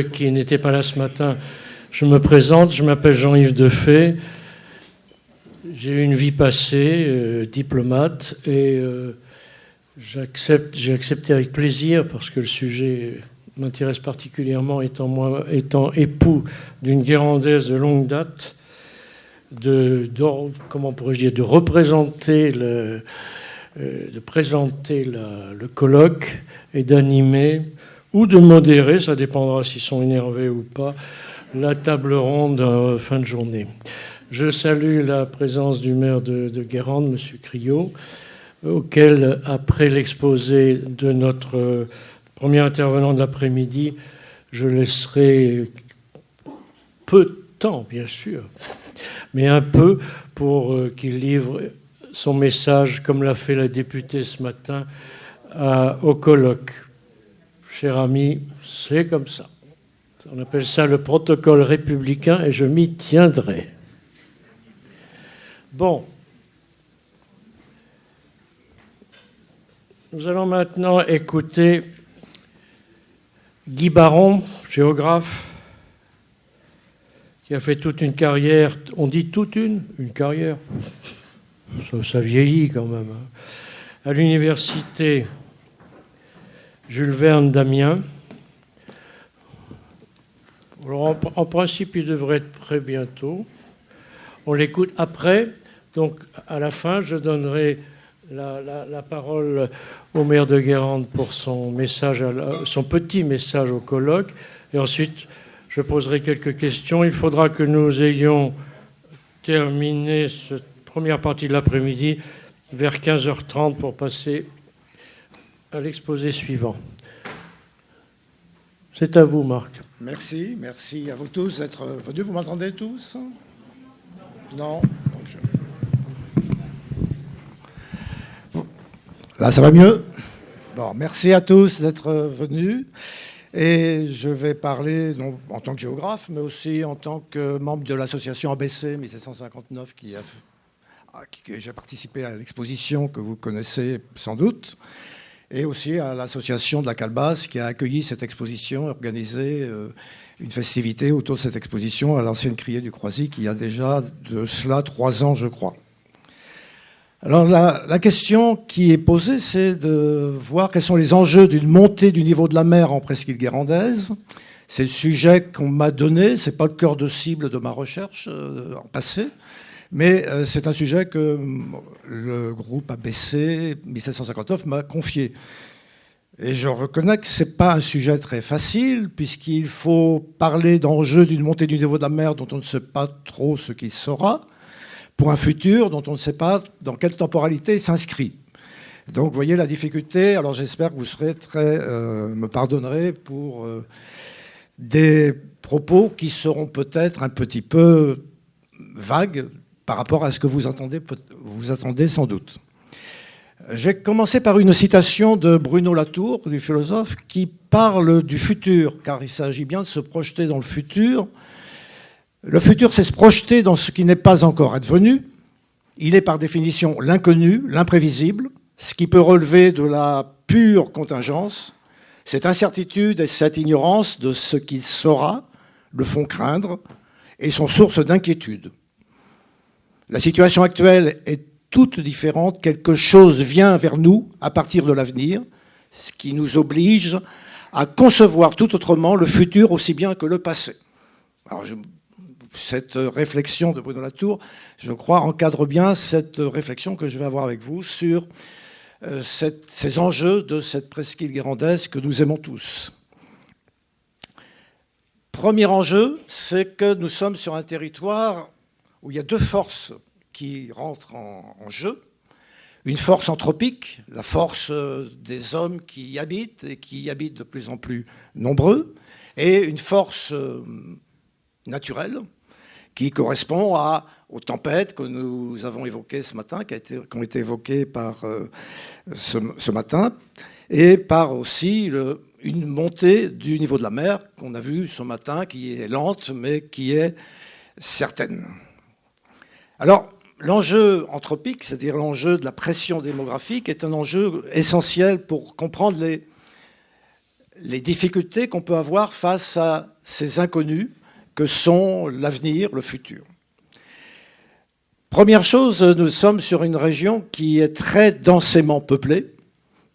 Qui n'était pas là ce matin, je me présente, je m'appelle Jean-Yves Defay. J'ai eu une vie passée, diplomate, et j'ai accepté avec plaisir, parce que le sujet m'intéresse particulièrement, étant époux d'une Guérandaise de longue date, comment pourrais-je dire, de représenter de présenter le colloque et d'animer ou de modérer, ça dépendra s'ils sont énervés ou pas, la table ronde fin de journée. Je salue la présence du maire de Guérande, M. Criot, auquel, après l'exposé de notre premier intervenant de l'après-midi, je laisserai peu de temps, bien sûr, mais un peu pour qu'il livre son message, comme l'a fait la députée ce matin, au colloque. Cher ami, c'est comme ça. On appelle ça le protocole républicain et je m'y tiendrai. Bon. Nous allons maintenant écouter Guy Baron, géographe, qui a fait toute une carrière. On dit toute une carrière. Ça vieillit quand même. À l'université Jules Verne d'Amiens. Alors, en principe, il devrait être prêt bientôt. On l'écoute après. Donc, à la fin, je donnerai la parole au maire de Guérande pour son petit message au colloque. Et ensuite, je poserai quelques questions. Il faudra que nous ayons terminé cette première partie de l'après-midi vers 15h30 pour passer à l'exposé suivant. C'est à vous, Marc. Merci à vous tous d'être venus. Vous m'entendez tous? Non. Là, ça va mieux? Bon, merci à tous d'être venus. Et je vais parler non, en tant que géographe, mais aussi en tant que membre de l'association ABC 1759 que j'ai participé à l'exposition que vous connaissez sans doute, et aussi à l'association de la Calebasse qui a accueilli cette exposition, organisé une festivité autour de cette exposition à l'ancienne criée du Croisic, il y a déjà de cela 3 ans, je crois. Alors la question qui est posée, c'est de voir quels sont les enjeux d'une montée du niveau de la mer en presqu'île guérandaise. C'est le sujet qu'on m'a donné, c'est pas le cœur de cible de ma recherche en passé, mais c'est un sujet que le groupe ABC 1759 m'a confié. Et je reconnais que ce n'est pas un sujet très facile, puisqu'il faut parler d'enjeux d'une montée du niveau de la mer dont on ne sait pas trop ce qu'il sera, pour un futur dont on ne sait pas dans quelle temporalité il s'inscrit. Donc vous voyez la difficulté. Alors j'espère que vous serez me pardonnerez pour des propos qui seront peut-être un petit peu vagues par rapport à ce que vous attendez sans doute. Je vais commencer par une citation de Bruno Latour, du philosophe, qui parle du futur, car il s'agit bien de se projeter dans le futur. Le futur, c'est se projeter dans ce qui n'est pas encore advenu. Il est par définition l'inconnu, l'imprévisible, ce qui peut relever de la pure contingence. Cette incertitude et cette ignorance de ce qui sera le font craindre et sont source d'inquiétude. La situation actuelle est toute différente. Quelque chose vient vers nous à partir de l'avenir, ce qui nous oblige à concevoir tout autrement le futur aussi bien que le passé. Alors, cette réflexion de Bruno Latour, je crois, encadre bien cette réflexion que je vais avoir avec vous sur ces enjeux de cette presqu'île guérandaise que nous aimons tous. Premier enjeu, c'est que nous sommes sur un territoire où il y a 2 forces qui rentrent en jeu. Une force anthropique, la force des hommes qui y habitent et qui y habitent de plus en plus nombreux, et une force naturelle qui correspond aux tempêtes que nous avons évoquées ce matin, qui ont été évoquées par ce matin, et par aussi une montée du niveau de la mer qu'on a vue ce matin, qui est lente, mais qui est certaine. Alors, l'enjeu anthropique, c'est-à-dire l'enjeu de la pression démographique, est un enjeu essentiel pour comprendre les difficultés qu'on peut avoir face à ces inconnus que sont l'avenir, le futur. Première chose, nous sommes sur une région qui est très densément peuplée.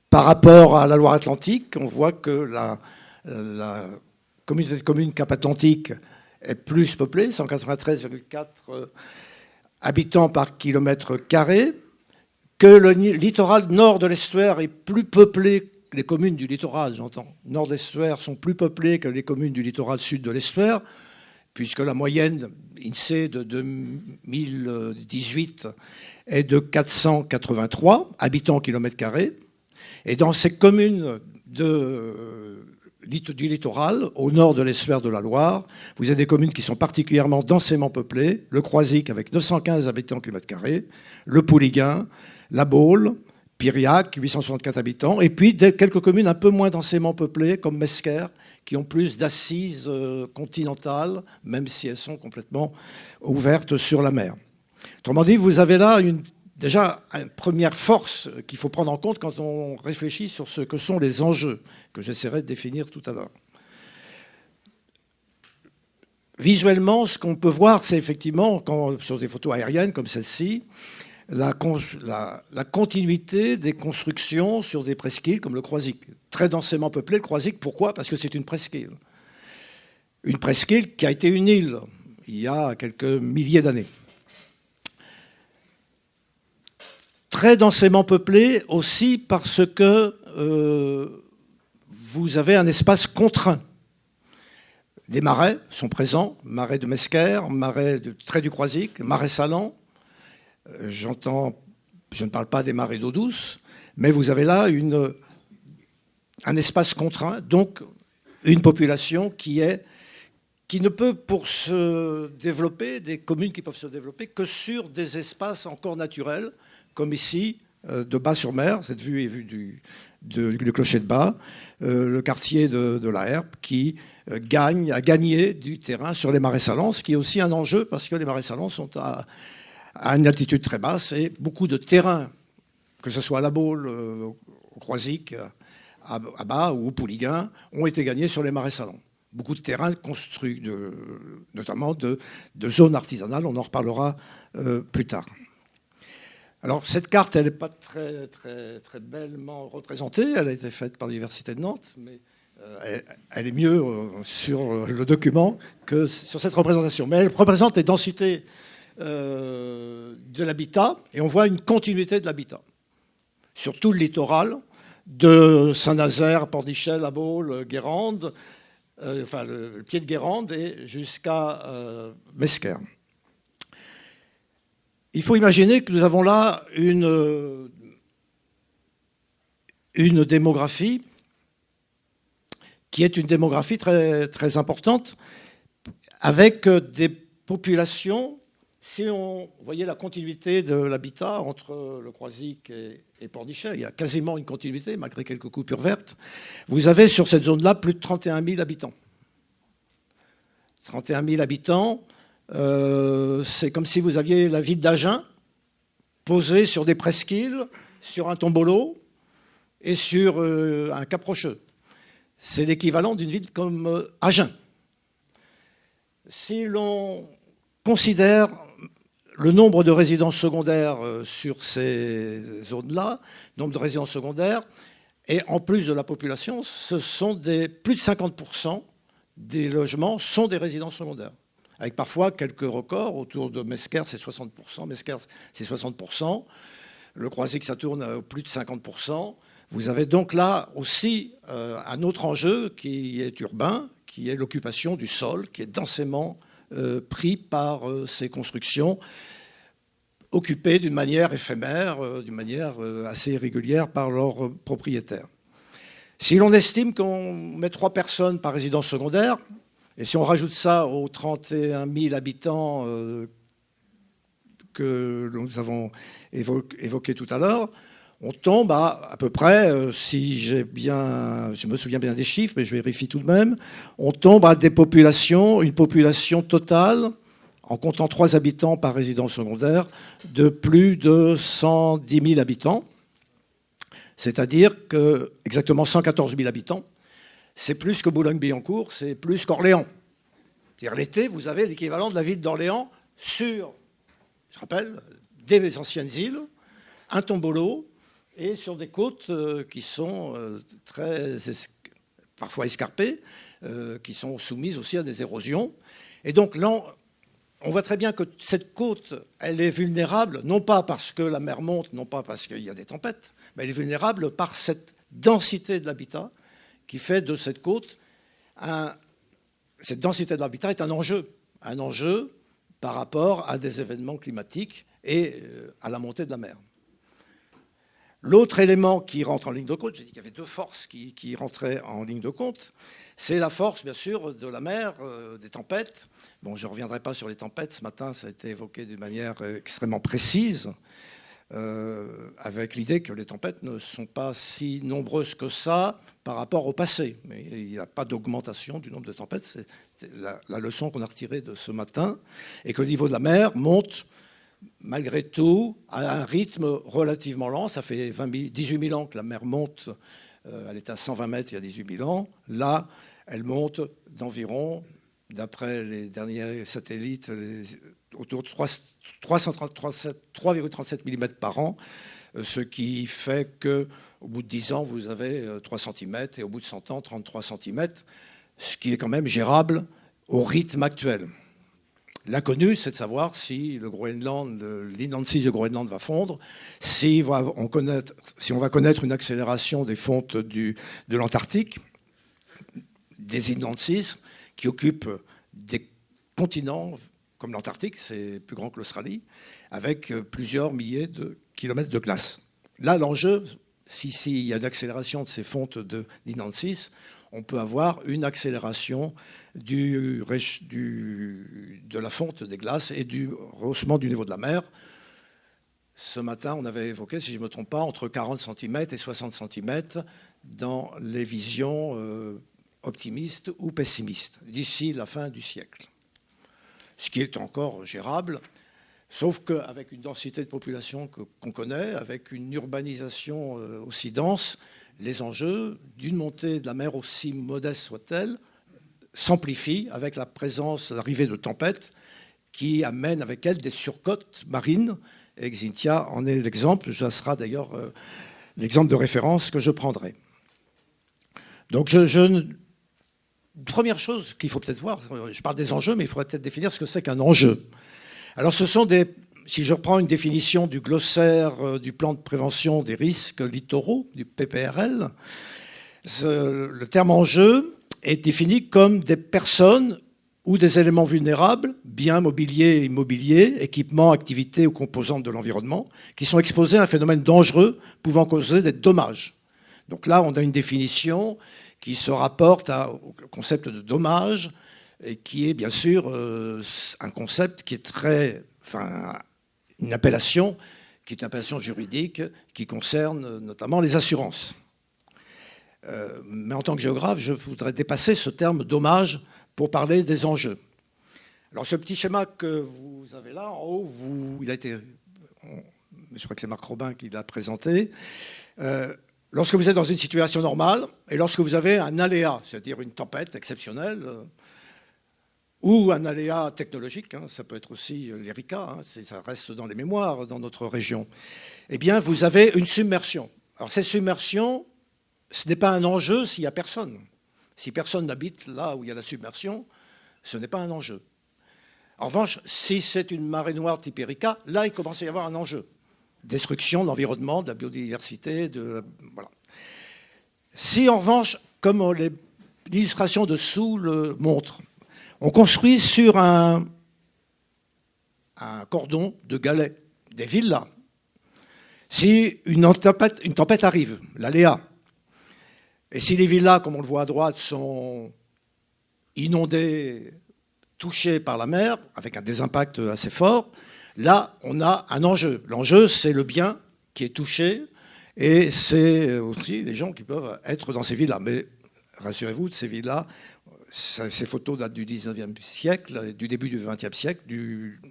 Par rapport à la Loire-Atlantique, on voit que la communauté de communes Cap-Atlantique est plus peuplée, 193,4 habitants par kilomètre carré, que le littoral nord de l'estuaire est plus peuplé, les communes du littoral, j'entends, nord de l'estuaire sont plus peuplées que les communes du littoral sud de l'estuaire, puisque la moyenne INSEE de 2018 est de 483 habitants au kilomètre carré. Et dans ces communes du littoral, au nord de l'estuaire de la Loire, vous avez des communes qui sont particulièrement densément peuplées, le Croisic avec 915 habitants au kilomètre carré, le Pouliguen, la Baule, Piriac, 864 habitants, et puis quelques communes un peu moins densément peuplées, comme Mesquer, qui ont plus d'assises continentales, même si elles sont complètement ouvertes sur la mer. Autrement dit, vous avez là déjà une première force qu'il faut prendre en compte quand on réfléchit sur ce que sont les enjeux, que j'essaierai de définir tout à l'heure. Visuellement, ce qu'on peut voir, c'est effectivement, sur des photos aériennes comme celle-ci, la continuité des constructions sur des presqu'îles comme le Croisic. Très densément peuplé, le Croisic. Pourquoi ? Parce que c'est une presqu'île. Une presqu'île qui a été une île il y a quelques milliers d'années. Très densément peuplé aussi parce que vous avez un espace contraint. Les marais sont présents, marais de Mesquer, marais de Trait du Croisic, marais salants. Je ne parle pas des marais d'eau douce, mais vous avez là un espace contraint, donc une population qui ne peut pour se développer, des communes qui peuvent se développer que sur des espaces encore naturels, comme ici, de Bas-sur-Mer, cette vue est vue du clocher de Bas, le quartier de la Herpe, qui a gagné du terrain sur les marais salants, ce qui est aussi un enjeu parce que les marais salants sont à une altitude très basse et beaucoup de terrain, que ce soit à la Baule, au Croisic, à Bas ou au Pouliguen, ont été gagnés sur les marais salants. Beaucoup de terrains construits, notamment de zones artisanales, on en reparlera plus tard. Alors cette carte, elle n'est pas très, très, très bellement représentée, elle a été faite par l'Université de Nantes, mais elle est mieux sur le document que sur cette représentation. Mais elle représente les densités de l'habitat, et on voit une continuité de l'habitat sur tout le littoral, de Saint-Nazaire, Pornichet, La Baule, Guérande, enfin le pied de Guérande, et jusqu'à Mesquer. Il faut imaginer que nous avons là une démographie qui est une démographie très, très importante, avec des populations. Si on voyait la continuité de l'habitat entre le Croisic et Pornichet, il y a quasiment une continuité, malgré quelques coupures vertes. Vous avez sur cette zone-là plus de 31 000 habitants. 31 000 habitants, c'est comme si vous aviez la ville d'Agen posée sur des presqu'îles, sur un tombolo et sur un cap rocheux. C'est l'équivalent d'une ville comme Agen. Si l'on considère le nombre de résidences secondaires sur ces zones-là, nombre de résidences secondaires, et en plus de la population, ce sont plus de 50% des logements sont des résidences secondaires. Avec parfois quelques records, autour de Mesquer, c'est 60%, Mesquer, c'est 60%, le Croisic, ça tourne à plus de 50%. Vous avez donc là aussi un autre enjeu qui est urbain, qui est l'occupation du sol, qui est densément pris par ces constructions, occupées d'une manière éphémère, d'une manière assez irrégulière par leurs propriétaires. Si l'on estime qu'on met 3 personnes par résidence secondaire, et si on rajoute ça aux 31 000 habitants que nous avons évoqués tout à l'heure, on tombe à peu près, si je me souviens bien des chiffres, mais je vérifie tout de même, on tombe à une population totale, en comptant 3 habitants par résidence secondaire, de plus de 110 000 habitants, c'est-à-dire que exactement 114 000 habitants, c'est plus que Boulogne-Billancourt, c'est plus qu'Orléans. C'est-à-dire l'été, vous avez l'équivalent de la ville d'Orléans sur, je rappelle, des anciennes îles, un tombolo, et sur des côtes qui sont parfois escarpées, qui sont soumises aussi à des érosions. Et donc là, on voit très bien que cette côte, elle est vulnérable, non pas parce que la mer monte, non pas parce qu'il y a des tempêtes, mais elle est vulnérable par cette densité de l'habitat qui fait de cette côte cette densité de l'habitat est un enjeu par rapport à des événements climatiques et à la montée de la mer. L'autre élément qui rentre en ligne de compte, j'ai dit qu'il y avait deux forces qui rentraient en ligne de compte, c'est la force, bien sûr, de la mer, des tempêtes. Bon, je ne reviendrai pas sur les tempêtes. Ce matin, ça a été évoqué d'une manière extrêmement précise, avec l'idée que les tempêtes ne sont pas si nombreuses que ça par rapport au passé. Mais il n'y a pas d'augmentation du nombre de tempêtes. C'est la leçon qu'on a retirée de ce matin. Et que le niveau de la mer monte malgré tout à un rythme relativement lent. Ça fait 18 000 ans que la mer monte. Elle est à 120 mètres il y a 18 000 ans. Là, elle monte d'environ, d'après les derniers satellites, autour de 3,37 mm par an, ce qui fait qu'au bout de 10 ans, vous avez 3 cm et au bout de 100 ans, 33 cm, ce qui est quand même gérable au rythme actuel. L'inconnu, c'est de savoir si le Groenland, l'inland-sea de Groenland va fondre, si on va connaître une accélération des fontes de l'Antarctique, des inland-seas qui occupent des continents comme l'Antarctique, c'est plus grand que l'Australie, avec plusieurs milliers de kilomètres de glace. Là, l'enjeu, s'il y a une accélération de ces fontes d'inland-seas, on peut avoir une accélération de la fonte des glaces et du rehaussement du niveau de la mer. Ce matin, on avait évoqué, si je ne me trompe pas, entre 40 cm et 60 cm dans les visions optimistes ou pessimistes, d'ici la fin du siècle. Ce qui est encore gérable, sauf qu'avec une densité de population qu'on connaît, avec une urbanisation aussi dense, les enjeux d'une montée de la mer aussi modeste soit-elle s'amplifient avec la présence, l'arrivée de tempêtes qui amènent avec elles des surcotes marines. Et Xynthia en est l'exemple. Ça sera d'ailleurs l'exemple de référence que je prendrai. Donc, première chose qu'il faut peut-être voir, je parle des enjeux, mais il faudrait peut-être définir ce que c'est qu'un enjeu. Alors, si je reprends une définition du glossaire du plan de prévention des risques littoraux, du PPRL, le terme enjeu est défini comme des personnes ou des éléments vulnérables, biens mobiliers et immobiliers, équipements, activités ou composantes de l'environnement, qui sont exposés à un phénomène dangereux pouvant causer des dommages. Donc là, on a une définition qui se rapporte au concept de dommage et qui est bien sûr un concept qui est une appellation qui est une appellation juridique qui concerne notamment les assurances. Mais en tant que géographe, je voudrais dépasser ce terme dommage pour parler des enjeux. Alors ce petit schéma que vous avez là, en haut, je crois que c'est Marc Robin qui l'a présenté. Lorsque vous êtes dans une situation normale et lorsque vous avez un aléa, c'est-à-dire une tempête exceptionnelle, ou un aléa technologique, ça peut être aussi l'ERICA, ça reste dans les mémoires dans notre région, eh bien vous avez une submersion. Alors cette submersion, ce n'est pas un enjeu s'il n'y a personne. Si personne n'habite là où il y a la submersion, ce n'est pas un enjeu. En revanche, si c'est une marée noire type ERICA, là il commence à y avoir un enjeu. Destruction de l'environnement, de la biodiversité, voilà. Si en revanche, comme l'illustration dessous le montre, on construit sur un cordon de galets, des villas. Si une tempête arrive, l'aléa, et si les villas, comme on le voit à droite, sont inondées, touchées par la mer, avec un désimpact assez fort, là, on a un enjeu. L'enjeu, c'est le bien qui est touché, et c'est aussi les gens qui peuvent être dans ces villas. Mais rassurez-vous, ces villas, ces photos datent du 19e siècle, du début du 20e siècle, du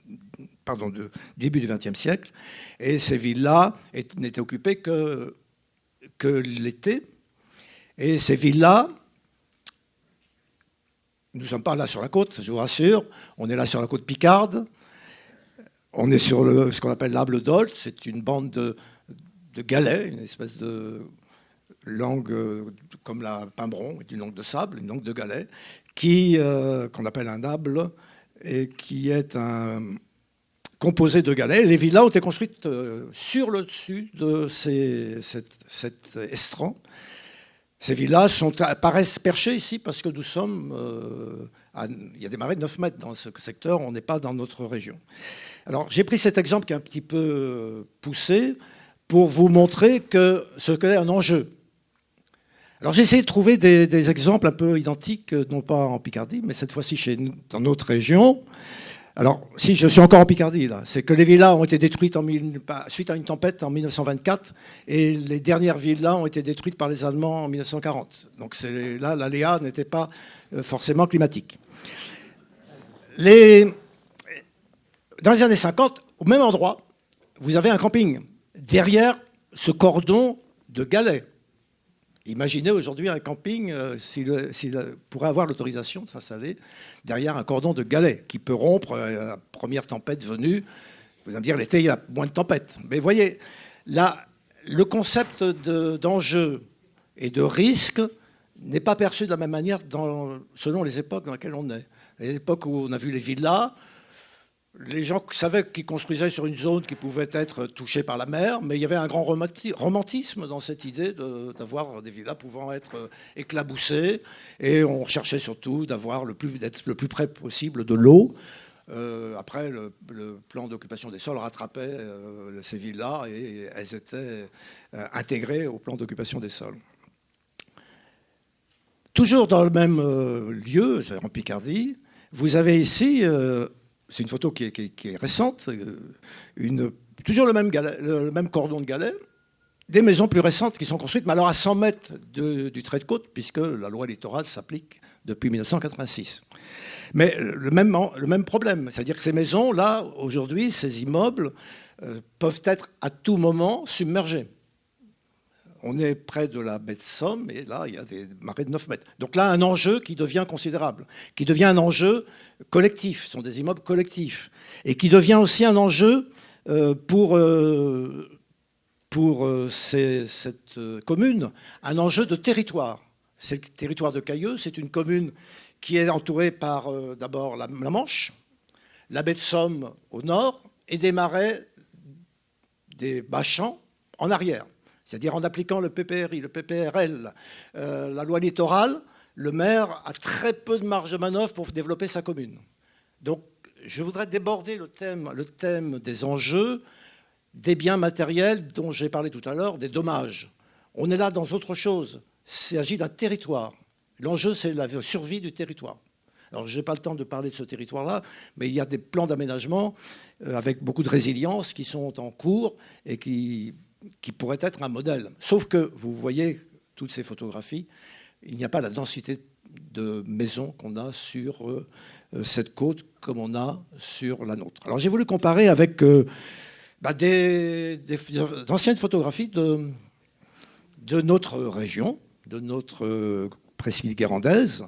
début du 20e siècle, et ces villas n'étaient occupées que l'été. Et ces villas nous ne sommes pas là sur la côte, je vous rassure. On est là sur la côte picarde. On est sur ce qu'on appelle l'Able d'Olt. C'est une bande de galets, une espèce de langue comme la pimbron, une langue de sable, une langue de galets, qu'on appelle un able, et qui est composé de galets. Les villas ont été construites sur le dessus de cet estran. Ces villas paraissent perchées ici parce que nous sommes... il y a des marées de 9 mètres dans ce secteur, on n'est pas dans notre région. Alors j'ai pris cet exemple qui est un petit peu poussé pour vous montrer ce qu'est un enjeu. Alors j'ai essayé de trouver des exemples un peu identiques, non pas en Picardie, mais cette fois-ci chez nous, dans notre région. Alors, si je suis encore en Picardie, là, c'est que les villas ont été détruites suite à une tempête en 1924 et les dernières villas ont été détruites par les Allemands en 1940. Donc là, l'aléa n'était pas forcément climatique. Dans les années 50, au même endroit, vous avez un camping derrière ce cordon de galets. Imaginez aujourd'hui un camping s'il pourrait avoir l'autorisation de s'installer derrière un cordon de galets qui peut rompre la première tempête venue. Vous allez me dire, l'été, il y a moins de tempêtes. Mais voyez, là, le concept d'enjeu et de risque n'est pas perçu de la même manière selon les époques dans lesquelles on est. À l'époque où on a vu les villas, les gens savaient qu'ils construisaient sur une zone qui pouvait être touchée par la mer, mais il y avait un grand romantisme dans cette idée d'avoir des villas pouvant être éclaboussées, et on recherchait surtout d'être le plus près possible de l'eau. Après, le plan d'occupation des sols rattrapait ces villas et elles étaient intégrées au plan d'occupation des sols. Toujours dans le même lieu, en Picardie, vous avez ici... c'est une photo qui est récente, toujours le même cordon de galets, des maisons plus récentes qui sont construites, mais alors à 100 mètres du trait de côte, puisque la loi littorale s'applique depuis 1986. Mais le même problème, c'est-à-dire que ces maisons-là, aujourd'hui, ces immeubles, peuvent être à tout moment submergés. On est près de la baie de Somme, et là, il y a des marées de 9 mètres. Donc là, un enjeu qui devient considérable, qui devient un enjeu collectif, ce sont des immeubles collectifs, et qui devient aussi un enjeu pour cette commune, un enjeu de territoire. C'est le territoire de Cailleux, c'est une commune qui est entourée par d'abord la Manche, la baie de Somme au nord, et des marais, des bas-champs en arrière. C'est-à-dire en appliquant le PPRI, le PPRL, la loi littorale, le maire a très peu de marge de manœuvre pour développer sa commune. Donc je voudrais déborder le thème des enjeux, des biens matériels dont j'ai parlé tout à l'heure, des dommages. On est là dans autre chose. Il s'agit d'un territoire. L'enjeu, c'est la survie du territoire. Alors, je n'ai pas le temps de parler de ce territoire-là, mais il y a des plans d'aménagement avec beaucoup de résilience qui sont en cours et qui pourrait être un modèle. Sauf que, vous voyez toutes ces photographies, il n'y a pas la densité de maisons qu'on a sur cette côte comme on a sur la nôtre. Alors j'ai voulu comparer avec d'anciennes photographies de notre région, de notre presqu'île guérandaise,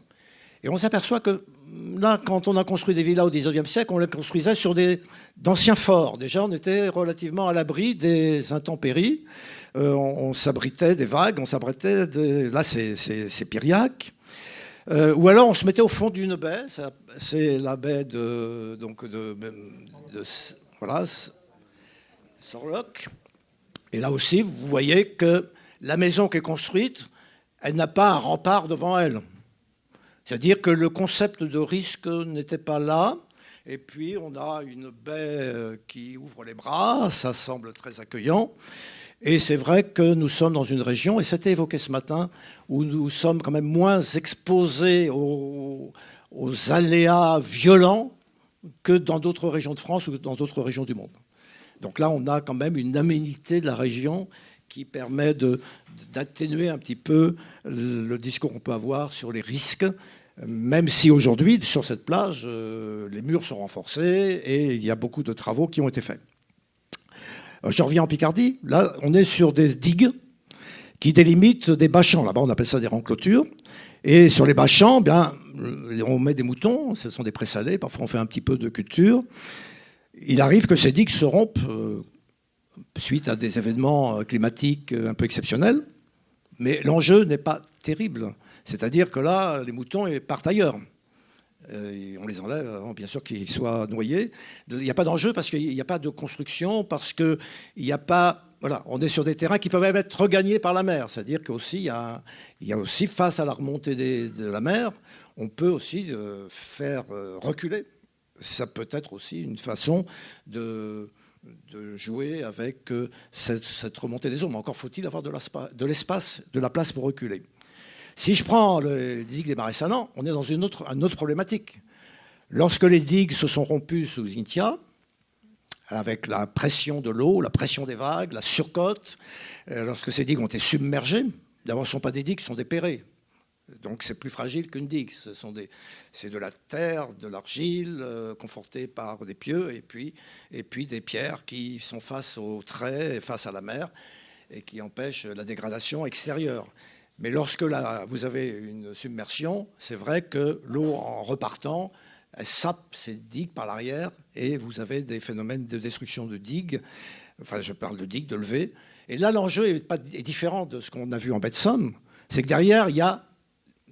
et on s'aperçoit que là, quand on a construit des villas au XIXe siècle, on les construisait sur d'anciens forts. Déjà, on était relativement à l'abri des intempéries. On s'abritait des vagues, on s'abritait là, c'est Piriac. Ou alors, on se mettait au fond d'une baie. C'est la baie voilà, Sorlock. Et là aussi, vous voyez que la maison qui est construite, elle n'a pas un rempart devant elle. C'est-à-dire que le concept de risque n'était pas là. Et puis, on a une baie qui ouvre les bras. Ça semble très accueillant. Et c'est vrai que nous sommes dans une région, et c'était évoqué ce matin, où nous sommes quand même moins exposés aux aléas violents que dans d'autres régions de France ou dans d'autres régions du monde. Donc là, on a quand même une aménité de la région qui permet d'atténuer un petit peu le discours qu'on peut avoir sur les risques, même si aujourd'hui, sur cette plage, les murs sont renforcés et il y a beaucoup de travaux qui ont été faits. Je reviens en Picardie. Là, on est sur des digues qui délimitent des bas-champs. Là-bas, on appelle ça des renclôtures. Et sur les bas-champs, bien, on met des moutons, ce sont des présalés, parfois on fait un petit peu de culture. Il arrive que ces digues se rompent suite à des événements climatiques un peu exceptionnels, mais l'enjeu n'est pas terrible. C'est-à-dire que là, les moutons partent ailleurs. Et on les enlève avant, bien sûr, qu'ils soient noyés. Il n'y a pas d'enjeu parce qu'il n'y a pas de construction, parce qu'il n'y a pas... Voilà, on est sur des terrains qui peuvent même être regagnés par la mer. C'est-à-dire qu'aussi, il y a aussi, face à la remontée de la mer, on peut aussi faire reculer. Ça peut être aussi une façon de jouer avec cette remontée des eaux. Mais encore faut-il avoir de l'espace, de la place pour reculer. Si je prends les digues des marais salants, on est dans une autre problématique. Lorsque les digues se sont rompues sous Xynthia, avec la pression de l'eau, la pression des vagues, la surcote, lorsque ces digues ont été submergées, d'abord ce ne sont pas des digues, ce sont des perrés. Donc c'est plus fragile qu'une digue. C'est de la terre, de l'argile, confortée par des pieux, et puis des pierres qui sont face aux traits et face à la mer, et qui empêchent la dégradation extérieure. Mais lorsque vous avez une submersion, c'est vrai que l'eau, en repartant, elle sape ces digues par l'arrière et vous avez des phénomènes de destruction de digues. Enfin, je parle de digues, de levées. Et là, l'enjeu est différent de ce qu'on a vu en baie de Somme. C'est que derrière, il y a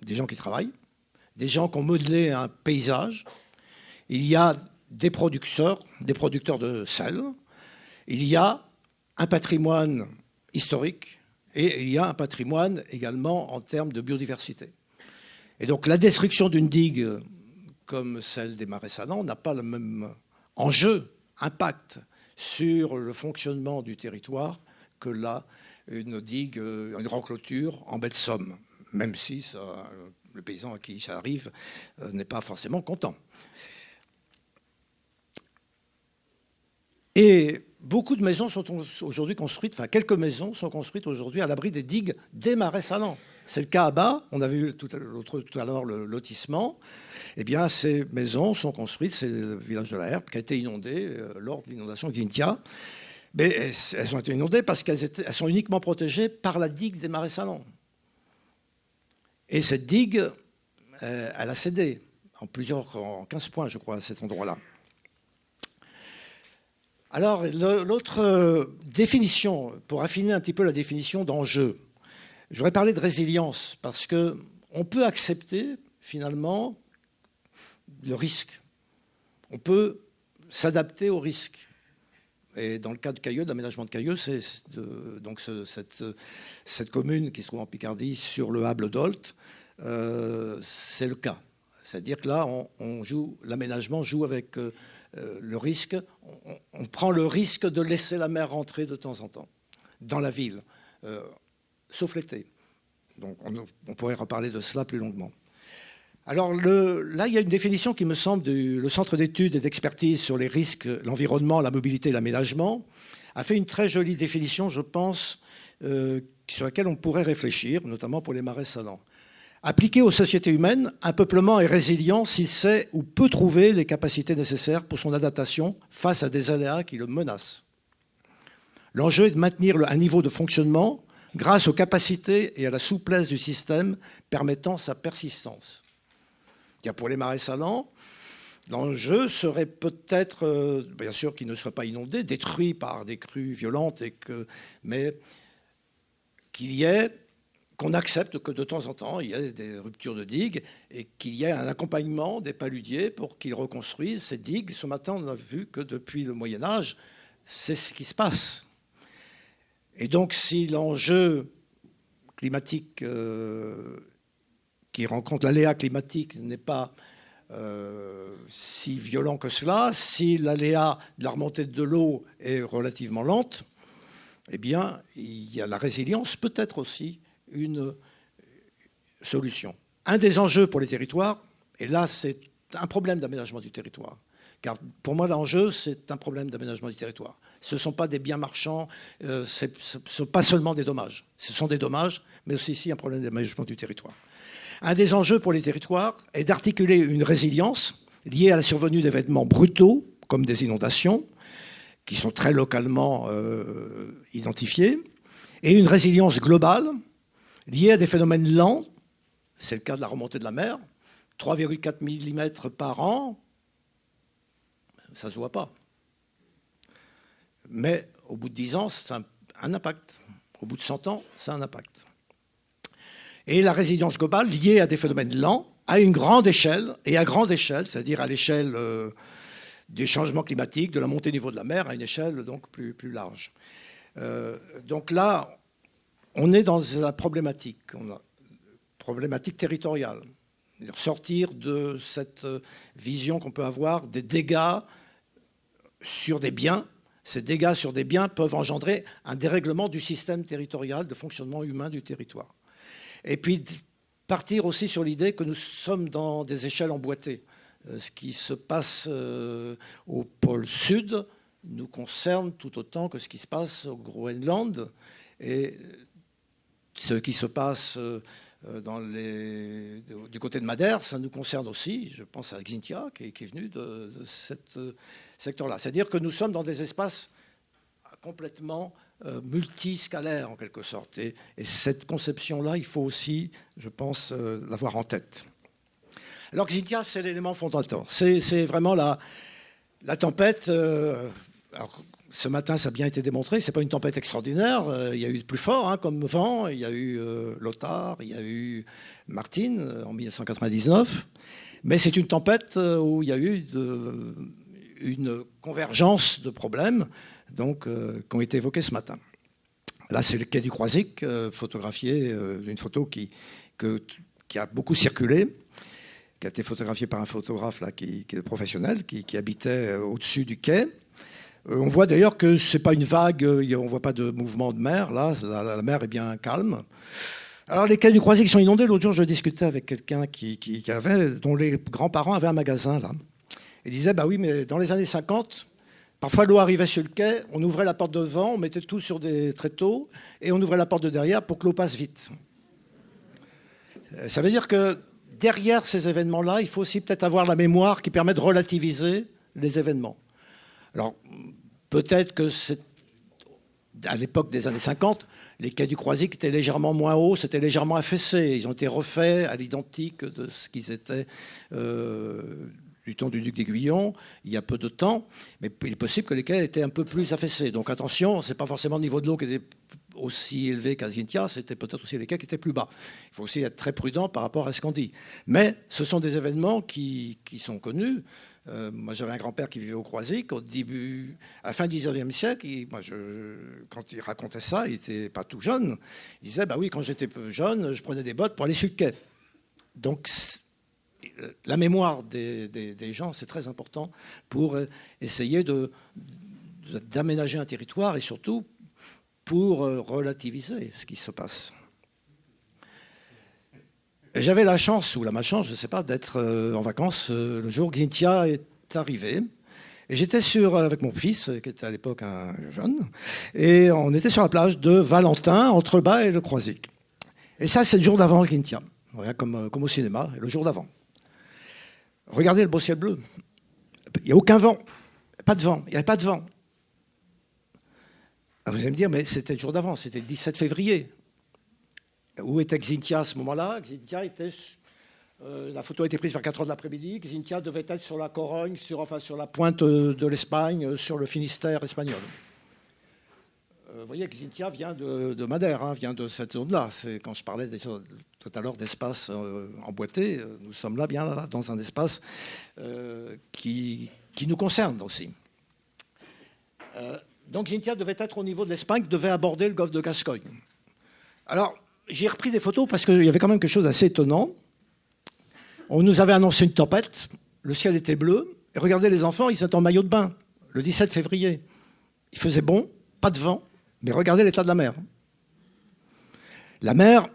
des gens qui travaillent, des gens qui ont modelé un paysage. Il y a des producteurs de sel. Il y a un patrimoine historique. Et il y a un patrimoine également en termes de biodiversité. Et donc la destruction d'une digue comme celle des marais salants n'a pas le même impact sur le fonctionnement du territoire que là, une digue, une renclôture en baie de Somme, même si le paysan à qui ça arrive n'est pas forcément content. Et beaucoup de maisons sont aujourd'hui construites, enfin quelques maisons sont construites aujourd'hui à l'abri des digues des marais salants. C'est le cas à Bas, on a vu tout à l'heure le lotissement. Eh bien, ces maisons sont construites, c'est le village de la Herbe qui a été inondé lors de l'inondation de Xynthia. Mais elles ont été inondées parce qu'elles sont uniquement protégées par la digue des marais salants. Et cette digue, elle a cédé en 15 points, je crois, à cet endroit-là. Alors, l'autre définition, pour affiner un petit peu la définition d'enjeu, je voudrais parler de résilience, parce qu'on peut accepter, finalement, le risque. On peut s'adapter au risque. Et dans le cas de Cailleux, de l'aménagement de Cailleux, c'est donc cette commune qui se trouve en Picardie, sur le Hable d'Olt, c'est le cas. C'est-à-dire que là, l'aménagement joue avec le risque. On prend le risque de laisser la mer rentrer de temps en temps dans la ville, sauf l'été. Donc on pourrait reparler de cela plus longuement. Alors là, il y a une définition qui me semble le Centre d'études et d'expertise sur les risques, l'environnement, la mobilité et l'aménagement a fait une très jolie définition, je pense, sur laquelle on pourrait réfléchir, notamment pour les marais salants. Appliqué aux sociétés humaines, un peuplement est résilient s'il sait ou peut trouver les capacités nécessaires pour son adaptation face à des aléas qui le menacent. L'enjeu est de maintenir un niveau de fonctionnement grâce aux capacités et à la souplesse du système permettant sa persistance. Pour les marais salants, l'enjeu serait peut-être, bien sûr, qu'ils ne soient pas inondés, détruits par des crues violentes, mais qu'on accepte que de temps en temps, il y ait des ruptures de digues et qu'il y ait un accompagnement des paludiers pour qu'ils reconstruisent ces digues. Ce matin, on a vu que depuis le Moyen-Âge, c'est ce qui se passe. Et donc, si l'enjeu climatique qui rencontre l'aléa climatique n'est pas si violent que cela, si l'aléa de la remontée de l'eau est relativement lente, eh bien, il y a la résilience peut-être aussi une solution. Un des enjeux pour les territoires, et là c'est un problème d'aménagement du territoire, car pour moi l'enjeu c'est un problème d'aménagement du territoire. Ce ne sont pas des biens marchands, ce ne sont pas seulement des dommages, ce sont des dommages, mais aussi ici un problème d'aménagement du territoire. Un des enjeux pour les territoires est d'articuler une résilience liée à la survenue d'événements brutaux, comme des inondations, qui sont très localement identifiés, et une résilience globale liée à des phénomènes lents, c'est le cas de la remontée de la mer, 3,4 mm par an, ça ne se voit pas. Mais au bout de 10 ans, c'est un impact. Au bout de 100 ans, c'est un impact. Et la résilience globale liée à des phénomènes lents, à une grande échelle, et à grande échelle, c'est-à-dire à l'échelle des changements climatiques, de la montée du niveau de la mer, à une échelle donc plus large. Donc là, on est dans la problématique territoriale. Sortir de cette vision qu'on peut avoir des dégâts sur des biens. Ces dégâts sur des biens peuvent engendrer un dérèglement du système territorial de fonctionnement humain du territoire. Et puis partir aussi sur l'idée que nous sommes dans des échelles emboîtées. Ce qui se passe au pôle sud nous concerne tout autant que ce qui se passe au Groenland. Et ce qui se passe du côté de Madère, ça nous concerne aussi. Je pense à Xintia, qui est venu de ce secteur-là. C'est-à-dire que nous sommes dans des espaces complètement multiscalaires, en quelque sorte. Et cette conception-là, il faut aussi, je pense, l'avoir en tête. Alors Xintia, c'est l'élément fondateur. C'est vraiment la tempête. Alors, ce matin, ça a bien été démontré. Ce n'est pas une tempête extraordinaire. Il y a eu plus fort comme vent. Il y a eu Lothar, il y a eu Martine en 1999. Mais c'est une tempête où il y a eu une convergence de problèmes donc, qui ont été évoqués ce matin. Là, c'est le quai du Croisic, photographié, une photo qui a beaucoup circulé, qui a été photographiée par un photographe là, qui est professionnel, qui habitait au-dessus du quai. On voit d'ailleurs que ce n'est pas une vague, on ne voit pas de mouvement de mer. Là, la mer est bien calme. Alors, les quais du Croisic sont inondés. L'autre jour, je discutais avec quelqu'un dont les grands-parents avaient un magasin. Là. Il disait, bah oui, mais dans les années 50, parfois l'eau arrivait sur le quai, on ouvrait la porte de devant, on mettait tout sur des tréteaux, et on ouvrait la porte de derrière pour que l'eau passe vite. Ça veut dire que derrière ces événements-là, il faut aussi peut-être avoir la mémoire qui permet de relativiser les événements. Alors, peut-être que à l'époque des années 50, les quais du Croisic étaient légèrement moins hauts, c'était légèrement affaissé. Ils ont été refaits à l'identique de ce qu'ils étaient du temps du duc d'Aiguillon, il y a peu de temps. Mais il est possible que les quais étaient un peu plus affaissés. Donc attention, ce n'est pas forcément le niveau de l'eau qui était aussi élevé qu'à Xintia, c'était peut-être aussi les quais qui étaient plus bas. Il faut aussi être très prudent par rapport à ce qu'on dit. Mais ce sont des événements qui sont connus. Moi, j'avais un grand-père qui vivait au Croisic à la fin du XIXe siècle. Quand il racontait ça, il n'était pas tout jeune. Il disait, bah oui, quand j'étais peu jeune, je prenais des bottes pour aller sur le quai. Donc, la mémoire des gens, c'est très important pour essayer d'aménager un territoire et surtout pour relativiser ce qui se passe. J'avais la chance, ou la malchance, je ne sais pas, d'être en vacances le jour où Xintia est arrivé. Et j'étais avec mon fils, qui était à l'époque un jeune, et on était sur la plage de Valentin, entre le bas et le Croisic. Et ça, c'est le jour d'avant Xintia, comme au cinéma, le jour d'avant. Regardez le beau ciel bleu. Il n'y a aucun vent. Pas de vent. Il n'y avait pas de vent. Alors vous allez me dire, mais c'était le jour d'avant, c'était le 17 février. Où était Xintia à ce moment-là? Xintia était... la photo a été prise vers 4 heures de l'après-midi. Xintia devait être sur la Corogne, sur la pointe de l'Espagne, sur le Finistère espagnol. Vous voyez que Xintia vient de Madère, vient de cette zone-là. C'est quand je parlais tout à l'heure d'espace emboîté, nous sommes là bien là, dans un espace qui nous concerne aussi. Donc Xintia devait être au niveau de l'Espagne, devait aborder le golfe de Gascogne. Alors, j'ai repris des photos parce qu'il y avait quand même quelque chose d'assez étonnant. On nous avait annoncé une tempête, le ciel était bleu, et regardez les enfants, ils étaient en maillot de bain, le 17 février. Il faisait bon, pas de vent, mais regardez l'état de la mer. La mer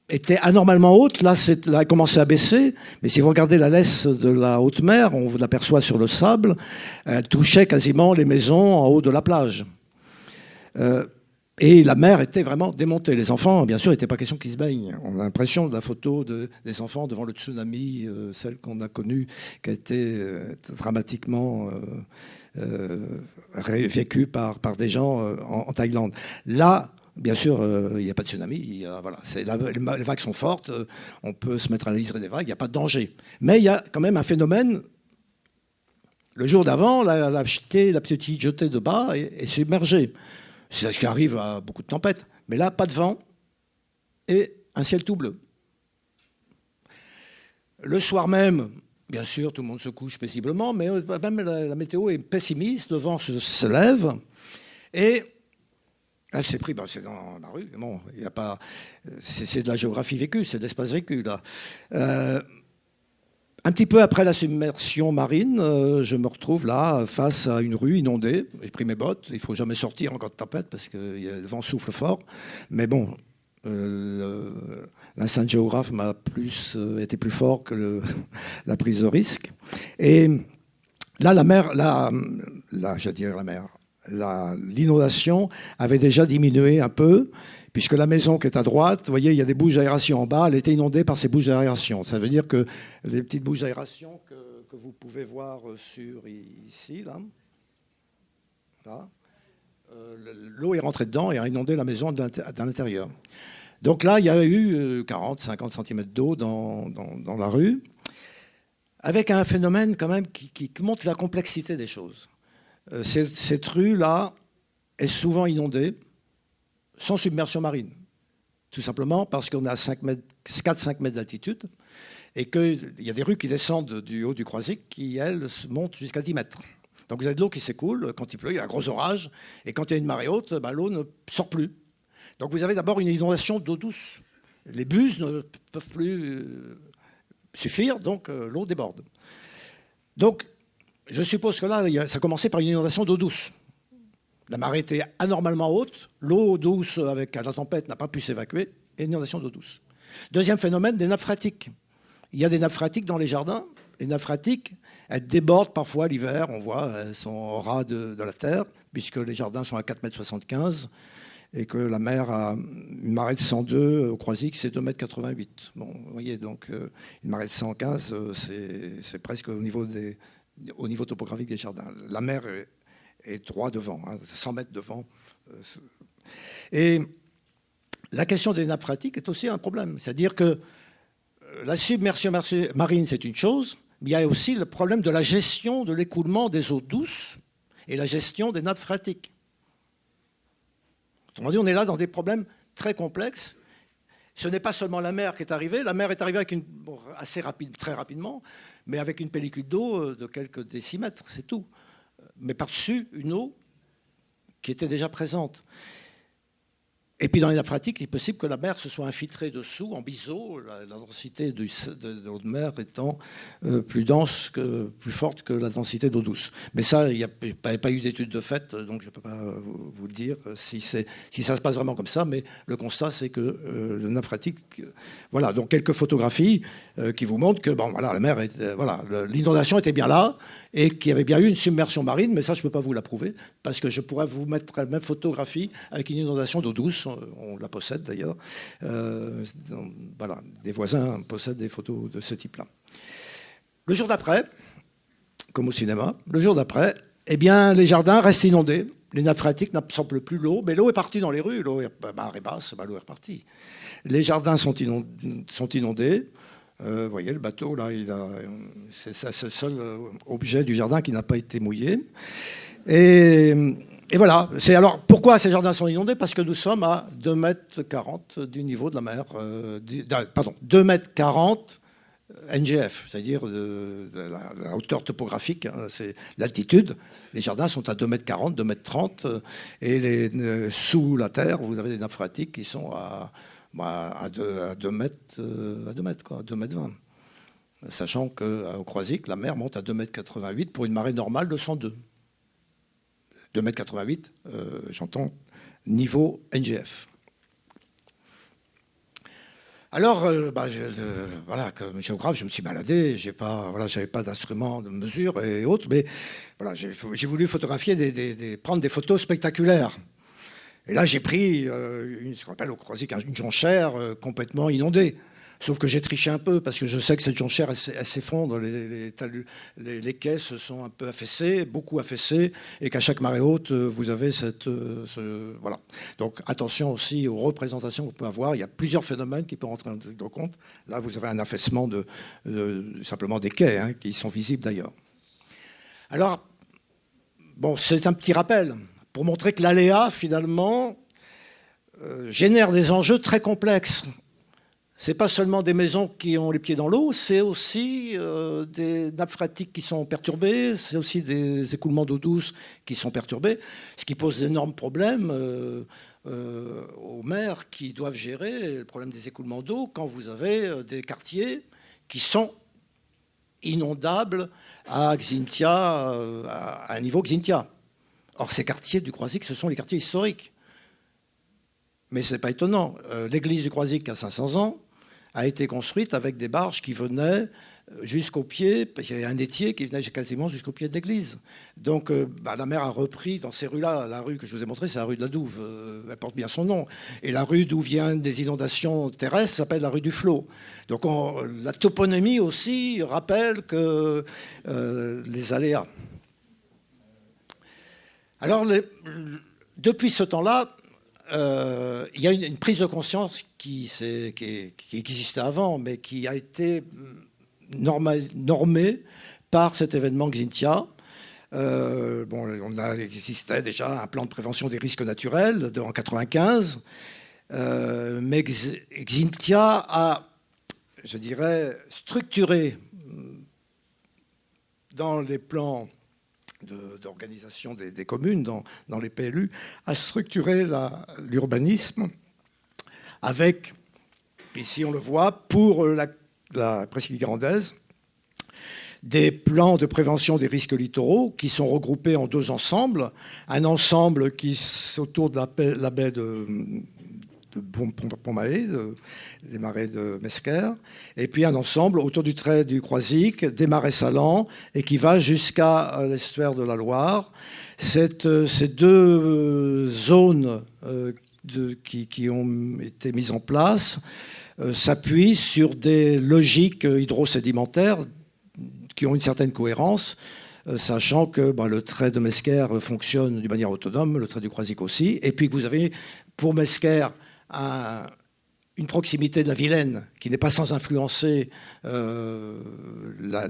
était anormalement haute, là elle commençait à baisser, mais si vous regardez la laisse de la haute mer, on l'aperçoit sur le sable, elle touchait quasiment les maisons en haut de la plage. Et la mer était vraiment démontée. Les enfants, bien sûr, il n'était pas question qu'ils se baignent. On a l'impression de la photo des enfants devant le tsunami, celle qu'on a connue, qui a été dramatiquement vécue par des gens en Thaïlande. Là, Bien sûr, il n'y a pas de tsunami. Voilà, les vagues sont fortes, on peut se mettre à la lisière des vagues, il n'y a pas de danger. Mais il y a quand même un phénomène. Le jour d'avant, la petite jetée de bas est submergée. C'est ce qui arrive à beaucoup de tempêtes. Mais là, pas de vent et un ciel tout bleu. Le soir même, bien sûr, tout le monde se couche paisiblement, mais même la météo est pessimiste, le vent se lève et... Ah, c'est pris, c'est dans la rue. Bon, il y a pas, c'est de la géographie vécue, c'est de l'espace vécu là. Un petit peu après la submersion marine, je me retrouve là face à une rue inondée. J'ai pris mes bottes. Il faut jamais sortir en cas de tempête parce que le vent souffle fort. Mais bon, l'instinct géographe m'a été plus fort que la prise de risque. Et là, la mer, je veux dire la mer. L'inondation avait déjà diminué un peu, puisque la maison qui est à droite, vous voyez, il y a des bouches d'aération en bas, elle était inondée par ces bouches d'aération. Ça veut dire que les petites bouches d'aération que vous pouvez voir ici, là, l'eau est rentrée dedans et a inondé la maison d'un l'intérieur. Donc là, il y a eu 40-50 cm d'eau dans la rue, avec un phénomène quand même qui montre la complexité des choses. Cette rue-là est souvent inondée sans submersion marine. Tout simplement parce qu'on est à 4-5 mètres d'altitude et qu'il y a des rues qui descendent du haut du Croisic qui, elles, montent jusqu'à 10 mètres. Donc vous avez de l'eau qui s'écoule quand il pleut, il y a un gros orage, et quand il y a une marée haute, l'eau ne sort plus. Donc vous avez d'abord une inondation d'eau douce. Les buses ne peuvent plus suffire, donc l'eau déborde. Donc, je suppose que là, ça a commencé par une inondation d'eau douce. La marée était anormalement haute, l'eau douce avec la tempête n'a pas pu s'évacuer, et une inondation d'eau douce. Deuxième phénomène, des nappes phréatiques. Il y a des nappes phréatiques dans les jardins. Les nappes phréatiques, elles débordent parfois l'hiver, on voit, elles sont au ras de la terre, puisque les jardins sont à 4,75 m et que la mer a une marée de 102 au Croisic, c'est 2,88 m. Bon, vous voyez, donc une marée de 115, c'est presque au niveau topographique des jardins. La mer est droit devant, 100 mètres devant. Et la question des nappes phréatiques est aussi un problème. C'est-à-dire que la submersion marine, c'est une chose, mais il y a aussi le problème de la gestion de l'écoulement des eaux douces et la gestion des nappes phréatiques. Autrement dit, on est là dans des problèmes très complexes. Ce n'est pas seulement la mer qui est arrivée. La mer est arrivée très rapidement, mais avec une pellicule d'eau de quelques décimètres, c'est tout. Mais par-dessus, une eau qui était déjà présente. Et puis dans les nappes phréatiques, il est possible que la mer se soit infiltrée dessous, en biseau, la densité de l'eau de mer étant plus forte que la densité d'eau douce. Mais ça, il n'y a pas eu d'études de fait, donc je ne peux pas vous le dire si ça se passe vraiment comme ça, mais le constat, c'est que le nappe phréatique... Voilà, donc quelques photographies qui vous montrent que la mer, l'inondation était bien là, et qu'il y avait bien eu une submersion marine, mais ça, je ne peux pas vous la prouver, parce que je pourrais vous mettre la même photographie avec une inondation d'eau douce, on la possède d'ailleurs. Des voisins possèdent des photos de ce type-là. Le jour d'après, comme au cinéma, eh bien, les jardins restent inondés, les nappes phréatiques n'absorbent plus l'eau, mais l'eau est partie dans les rues, l'eau est basse, l'eau est repartie. Les jardins sont inondés. Vous voyez, le bateau, là, c'est le seul objet du jardin qui n'a pas été mouillé. Et voilà. Alors, pourquoi ces jardins sont inondés? Parce que nous sommes à 2,40 m du niveau de la mer. 2,40 m NGF, c'est-à-dire de la hauteur topographique, c'est l'altitude. Les jardins sont à 2,40 m, 2,30 m. Et sous la terre, vous avez des nappes phréatiques qui sont à 2 mètres, 2,20 m. Sachant qu'au Croisic, la mer monte à 2,88 m pour une marée normale de 102. 2,88 m, j'entends, niveau NGF. Alors, comme géographe, je me suis baladé, j'avais pas d'instrument de mesure et autres, mais j'ai voulu photographier, prendre des photos spectaculaires. Et là, j'ai pris ce qu'on appelle au Croisic une jonchère complètement inondée. Sauf que j'ai triché un peu, parce que je sais que cette jonchère, elle s'effondre, les caisses sont un peu affaissées, beaucoup affaissées, et qu'à chaque marée haute, vous avez voilà. Donc attention aussi aux représentations que vous pouvez avoir. Il y a plusieurs phénomènes qui peuvent rentrer en compte. Là, vous avez un affaissement simplement des quais, hein, qui sont visibles d'ailleurs. Alors, bon, c'est un petit rappel, pour montrer que l'aléa, finalement, génère des enjeux très complexes. Ce n'est pas seulement des maisons qui ont les pieds dans l'eau, c'est aussi des nappes phréatiques qui sont perturbées, c'est aussi des écoulements d'eau douce qui sont perturbés, ce qui pose d'énormes problèmes aux maires qui doivent gérer le problème des écoulements d'eau quand vous avez des quartiers qui sont inondables à Xintia, à un niveau Xintia. Or, ces quartiers du Croisic, ce sont les quartiers historiques. Mais ce n'est pas étonnant. L'église du Croisic, à 500 ans, a été construite avec des barges qui venaient jusqu'au pied, parce qu'il y avait un étier qui venait quasiment jusqu'au pied de l'église. Donc la mer a repris dans ces rues-là, la rue que je vous ai montrée, c'est la rue de la Douve, elle porte bien son nom. Et la rue d'où viennent des inondations terrestres s'appelle la rue du Flot. Donc la toponymie aussi rappelle que les aléas. Alors depuis ce temps-là, il y a une prise de conscience qui existait avant, mais qui a été normée par cet événement Xintia. On existait déjà un plan de prévention des risques naturels en 1995, mais Xintia a, je dirais, structuré dans les plans d'organisation des communes, dans les PLU, a structuré l'urbanisme avec, ici on le voit, pour la presqu'île guérandaise, des plans de prévention des risques littoraux qui sont regroupés en deux ensembles. Un ensemble qui est autour de la baie de Pont-Mahé, des marais de Mesquer, et puis un ensemble autour du trait du Croisic, des marais salants, et qui va jusqu'à l'estuaire de la Loire. Ces deux zones qui ont été mises en place s'appuient sur des logiques hydrosédimentaires qui ont une certaine cohérence, sachant que le trait de Mesquer fonctionne d'une manière autonome, le trait du Croisic aussi, et puis que vous avez pour Mesquer une proximité de la Vilaine qui n'est pas sans influencer la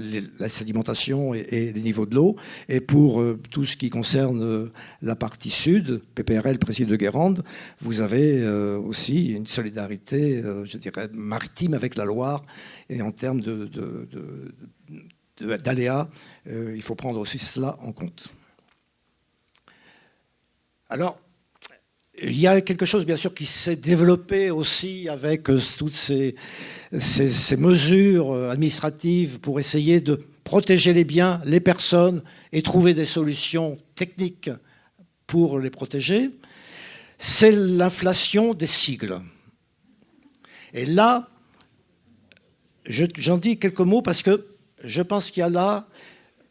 sédimentation et les niveaux de l'eau. Et pour tout ce qui concerne la partie sud, PPRL, Presqu'île de Guérande, vous avez aussi une solidarité, je dirais, maritime avec la Loire. Et en termes d'aléas, il faut prendre aussi cela en compte. Alors, il y a quelque chose, bien sûr, qui s'est développé aussi avec toutes ces mesures administratives pour essayer de protéger les biens, les personnes et trouver des solutions techniques pour les protéger. C'est l'inflation des sigles. Et là, j'en dis quelques mots parce que je pense qu'il y a là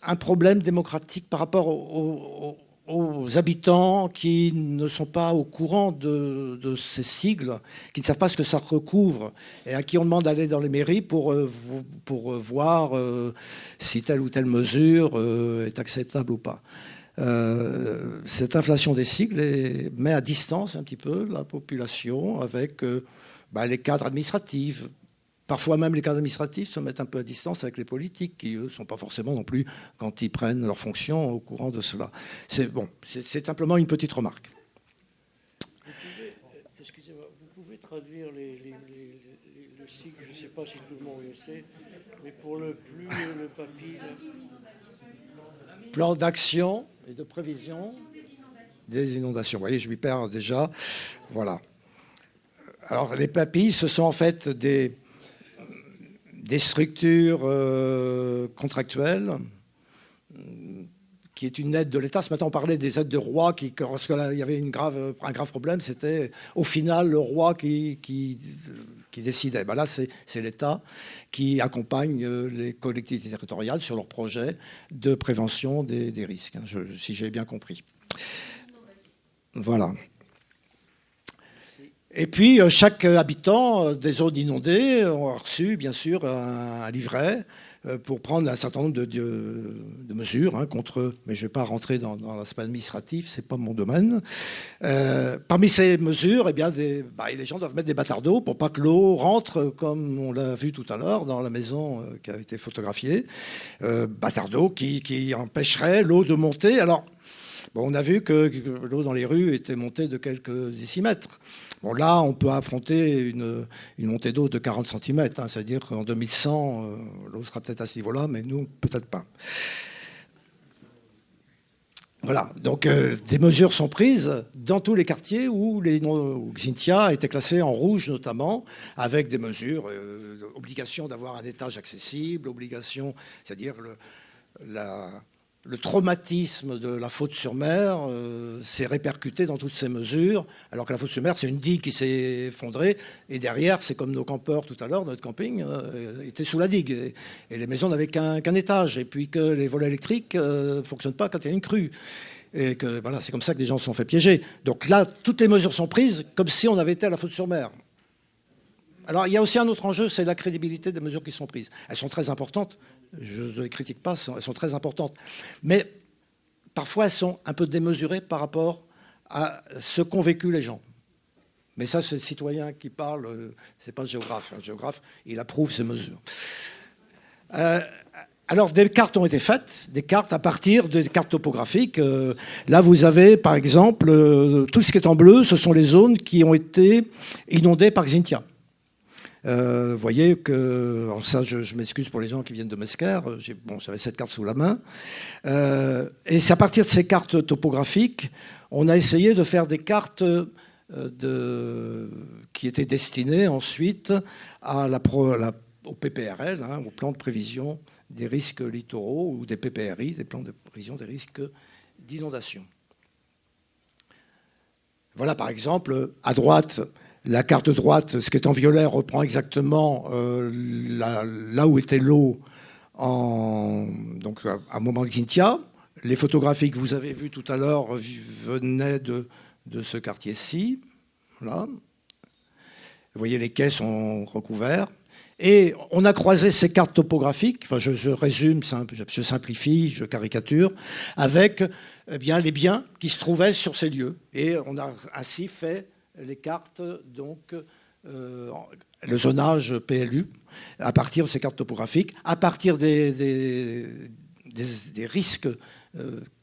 un problème démocratique par rapport aux habitants qui ne sont pas au courant de ces sigles, qui ne savent pas ce que ça recouvre, et à qui on demande d'aller dans les mairies pour voir si telle ou telle mesure est acceptable ou pas. Cette inflation des sigles met à distance un petit peu la population avec les cadres administratifs. Parfois même les cadres administratifs se mettent un peu à distance avec les politiques qui, eux, ne sont pas forcément non plus, quand ils prennent leurs fonctions, au courant de cela. C'est simplement une petite remarque. Excusez-moi, vous pouvez traduire le cycle, je ne sais pas si tout le monde le sait, mais pour le plus, le papy... Plan d'action et de prévision des inondations. Vous voyez, je m'y perds déjà. Voilà. Alors, les papilles, ce sont en fait des structures contractuelles qui est une aide de l'État. Ce matin, on parlait des aides de roi, parce qu'il y avait un grave problème, c'était au final le roi qui décidait. Là, c'est l'État qui accompagne les collectivités territoriales sur leurs projets de prévention des risques, si j'ai bien compris. Voilà. Et puis, chaque habitant des zones inondées a reçu, bien sûr, un livret pour prendre un certain nombre de mesures contre... Mais je ne vais pas rentrer dans l'aspect administratif, ce n'est pas mon domaine. Parmi ces mesures, eh bien, les gens doivent mettre des bâtards d'eau pour pas que l'eau rentre, comme on l'a vu tout à l'heure, dans la maison qui a été photographiée. Bâtards d'eau qui empêcherait l'eau de monter. Alors, bon, on a vu que l'eau dans les rues était montée de quelques décimètres. Bon, là, on peut affronter une montée d'eau de 40 cm, hein, c'est-à-dire qu'en 2100, l'eau sera peut-être à ce niveau-là, mais nous, peut-être pas. Voilà, donc des mesures sont prises dans tous les quartiers où Xynthia a été classée en rouge notamment, avec des mesures, obligation d'avoir un étage accessible, obligation, c'est-à-dire le traumatisme de la faute sur mer s'est répercuté dans toutes ces mesures, alors que la faute sur mer, c'est une digue qui s'est effondrée, et derrière, c'est comme nos campeurs tout à l'heure, notre camping était sous la digue, et les maisons n'avaient qu'un étage, et puis que les volets électriques ne fonctionnent pas quand il y a une crue. Et que voilà, c'est comme ça que les gens se sont fait piéger. Donc là, toutes les mesures sont prises comme si on avait été à la faute sur mer. Alors, il y a aussi un autre enjeu, c'est la crédibilité des mesures qui sont prises. Elles sont très importantes. Je ne les critique pas, elles sont très importantes. Mais parfois, elles sont un peu démesurées par rapport à ce qu'ont vécu les gens. Mais ça, c'est le citoyen qui parle, ce n'est pas le géographe. Le géographe, il approuve ces mesures. Alors, des cartes ont été faites, des cartes à partir des cartes topographiques. Là, vous avez, par exemple, tout ce qui est en bleu, ce sont les zones qui ont été inondées par Xynthia. Vous voyez que, alors ça, je m'excuse pour les gens qui viennent de Mesquer, j'avais cette carte sous la main. Et c'est à partir de ces cartes topographiques, on a essayé de faire des cartes qui étaient destinées ensuite au PPRL, hein, au plan de prévision des risques littoraux, ou des PPRI, des plans de prévision des risques d'inondation. Voilà, par exemple, à droite, la carte de droite, ce qui est en violet, reprend exactement là où était l'eau donc à un moment de Xynthia. Les photographies que vous avez vues tout à l'heure venaient de ce quartier-ci. Voilà. Vous voyez, les quais sont recouverts. Et on a croisé ces cartes topographiques, enfin je résume, je simplifie, je caricature, avec les biens qui se trouvaient sur ces lieux. Et on a ainsi fait les cartes, donc le zonage PLU, à partir de ces cartes topographiques, à partir des risques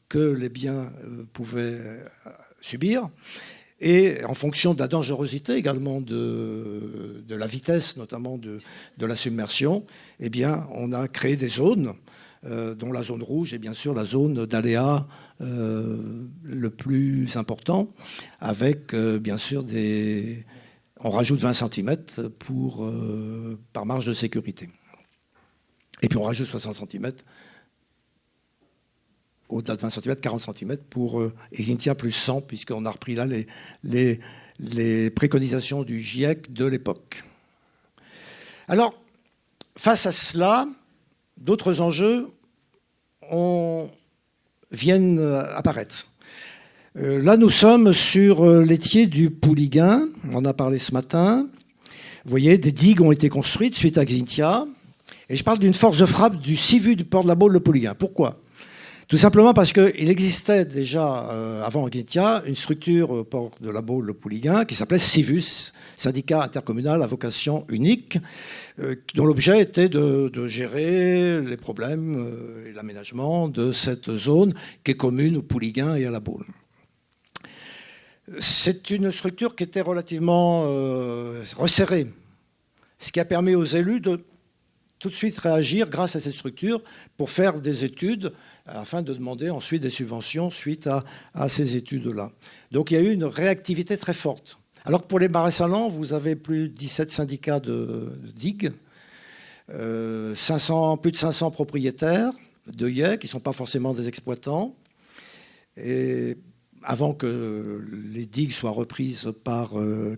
que les biens pouvaient subir, et en fonction de la dangerosité également de la vitesse, notamment de la submersion, eh bien, on a créé des zones, dont la zone rouge est bien sûr la zone d'aléa le plus important, avec bien sûr on rajoute 20 cm par marge de sécurité. Et puis on rajoute 60 cm, au-delà de 20 cm, 40 cm pour Xynthia plus 100, puisqu'on a repris là les préconisations du GIEC de l'époque. Alors, face à cela, d'autres enjeux viennent apparaître. Là, nous sommes sur l'étier du Pouliguen, on en a parlé ce matin. Vous voyez, des digues ont été construites suite à Xynthia. Et je parle d'une force de frappe du CIVU du port de la Baule, le Pouliguen. Pourquoi ? Tout simplement parce qu'il existait déjà, avant Xynthia, une structure au port de la Baule, le Pouliguen, qui s'appelait CIVUS, syndicat intercommunal à vocation unique, dont l'objet était de gérer les problèmes et l'aménagement de cette zone qui est commune au Pouliguen et à la Baule. C'est une structure qui était relativement resserrée, ce qui a permis aux élus de tout de suite réagir grâce à cette structure pour faire des études afin de demander ensuite des subventions suite à ces études-là. Donc il y a eu une réactivité très forte. Alors que pour les marais salants, vous avez plus de 17 syndicats de digues, plus de 500 propriétaires de haies qui ne sont pas forcément des exploitants. Et avant que les digues soient reprises par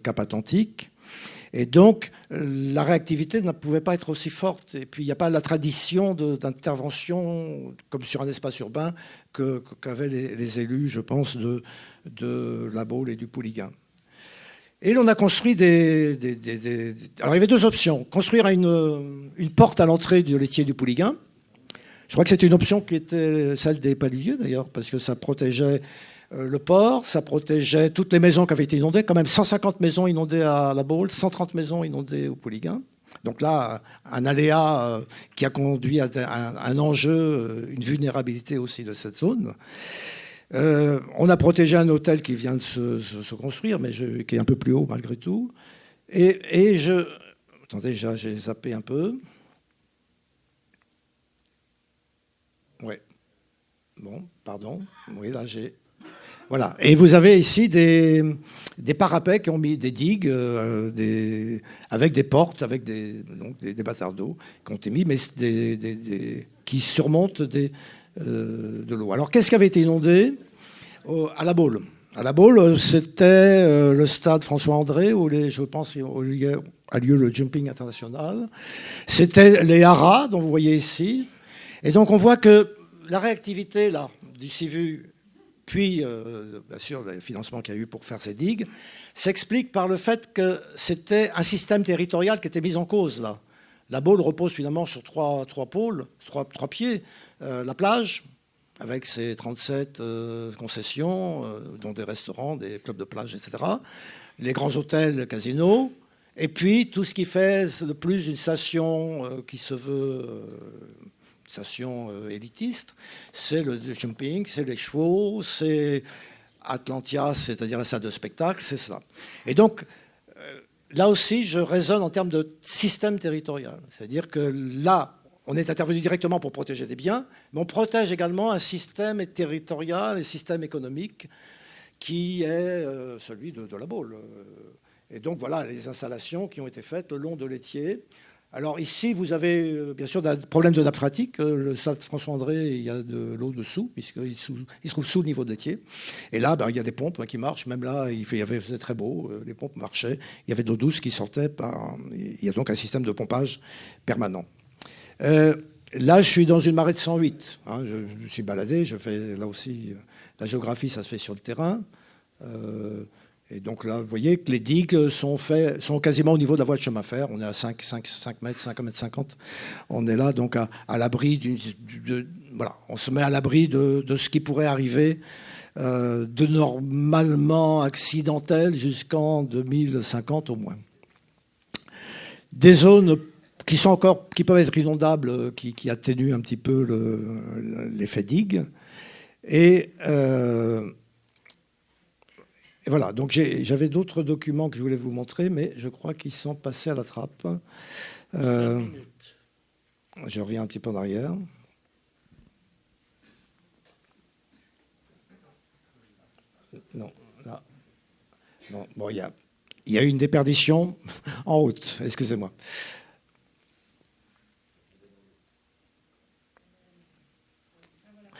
Cap Atlantique. Et donc, la réactivité ne pouvait pas être aussi forte. Et puis, il n'y a pas la tradition d'intervention, comme sur un espace urbain, qu'avaient les élus, je pense, de la Baule et du Pouliguen. Et l'on a construit Alors, il y avait deux options. Construire une porte à l'entrée du laitier du Pouliguen. Je crois que c'était une option qui était celle des Paludiers, d'ailleurs, parce que ça protégeait le port, ça protégeait toutes les maisons qui avaient été inondées. Quand même 150 maisons inondées à La Baule, 130 maisons inondées au Pouliguen. Donc là, un aléa qui a conduit à un enjeu, une vulnérabilité aussi de cette zone. On a protégé un hôtel qui vient de se construire, mais qui est un peu plus haut malgré tout. Attendez, j'ai zappé un peu. Oui. Bon, pardon. Oui, là, j'ai... Voilà. Et vous avez ici des parapets qui ont mis des digues avec des portes, avec des bastards d'eau qui ont été mis, mais qui surmontent de l'eau. Alors, qu'est-ce qui avait été inondé à La Baule? À La Baule, c'était le stade François-André, où je pense a lieu le jumping international. C'était les haras, dont vous voyez ici. Et donc, on voit que la réactivité là, du CIVU, puis, bien sûr, le financement qu'il y a eu pour faire ces digues, s'explique par le fait que c'était un système territorial qui était mis en cause, là. La Baule repose finalement sur trois pôles, trois pieds. La plage, avec ses 37 concessions, dont des restaurants, des clubs de plage, etc. Les grands hôtels, casinos. Et puis, tout ce qui fait de plus une station qui se veut... station élitiste, c'est le jumping, c'est les chevaux, c'est Atlantia, c'est-à-dire la salle de spectacle, c'est cela. Et donc, là aussi, je raisonne en termes de système territorial. C'est-à-dire que là, on est intervenu directement pour protéger des biens, mais on protège également un système territorial et système économique qui est celui de La Baule. Et donc, voilà les installations qui ont été faites le long de l'étier. Alors ici, vous avez bien sûr des problèmes de nappe phréatique. Le stade François-André, il y a de l'eau dessous, puisqu'il se trouve sous le niveau de l'étier. Et là, il y a des pompes qui marchent. Même là, c'était très beau, les pompes marchaient. Il y avait de l'eau douce qui sortait. Il y a donc un système de pompage permanent. Là, je suis dans une marée de 108. Je me suis baladé, je fais là aussi... La géographie, ça se fait sur le terrain. Et donc là, vous voyez que les digues sont quasiment au niveau de la voie de chemin de fer. On est à 5 mètres, 5 mètres 50. On est là donc à l'abri voilà, on se met à l'abri de ce qui pourrait arriver de normalement accidentel jusqu'en 2050 au moins. Des zones qui peuvent être inondables, qui atténuent un petit peu l'effet digue. Et voilà, donc j'avais d'autres documents que je voulais vous montrer, mais je crois qu'ils sont passés à la trappe. Je reviens un petit peu en arrière. Non, là. Non, bon, il y a une déperdition en route, excusez-moi.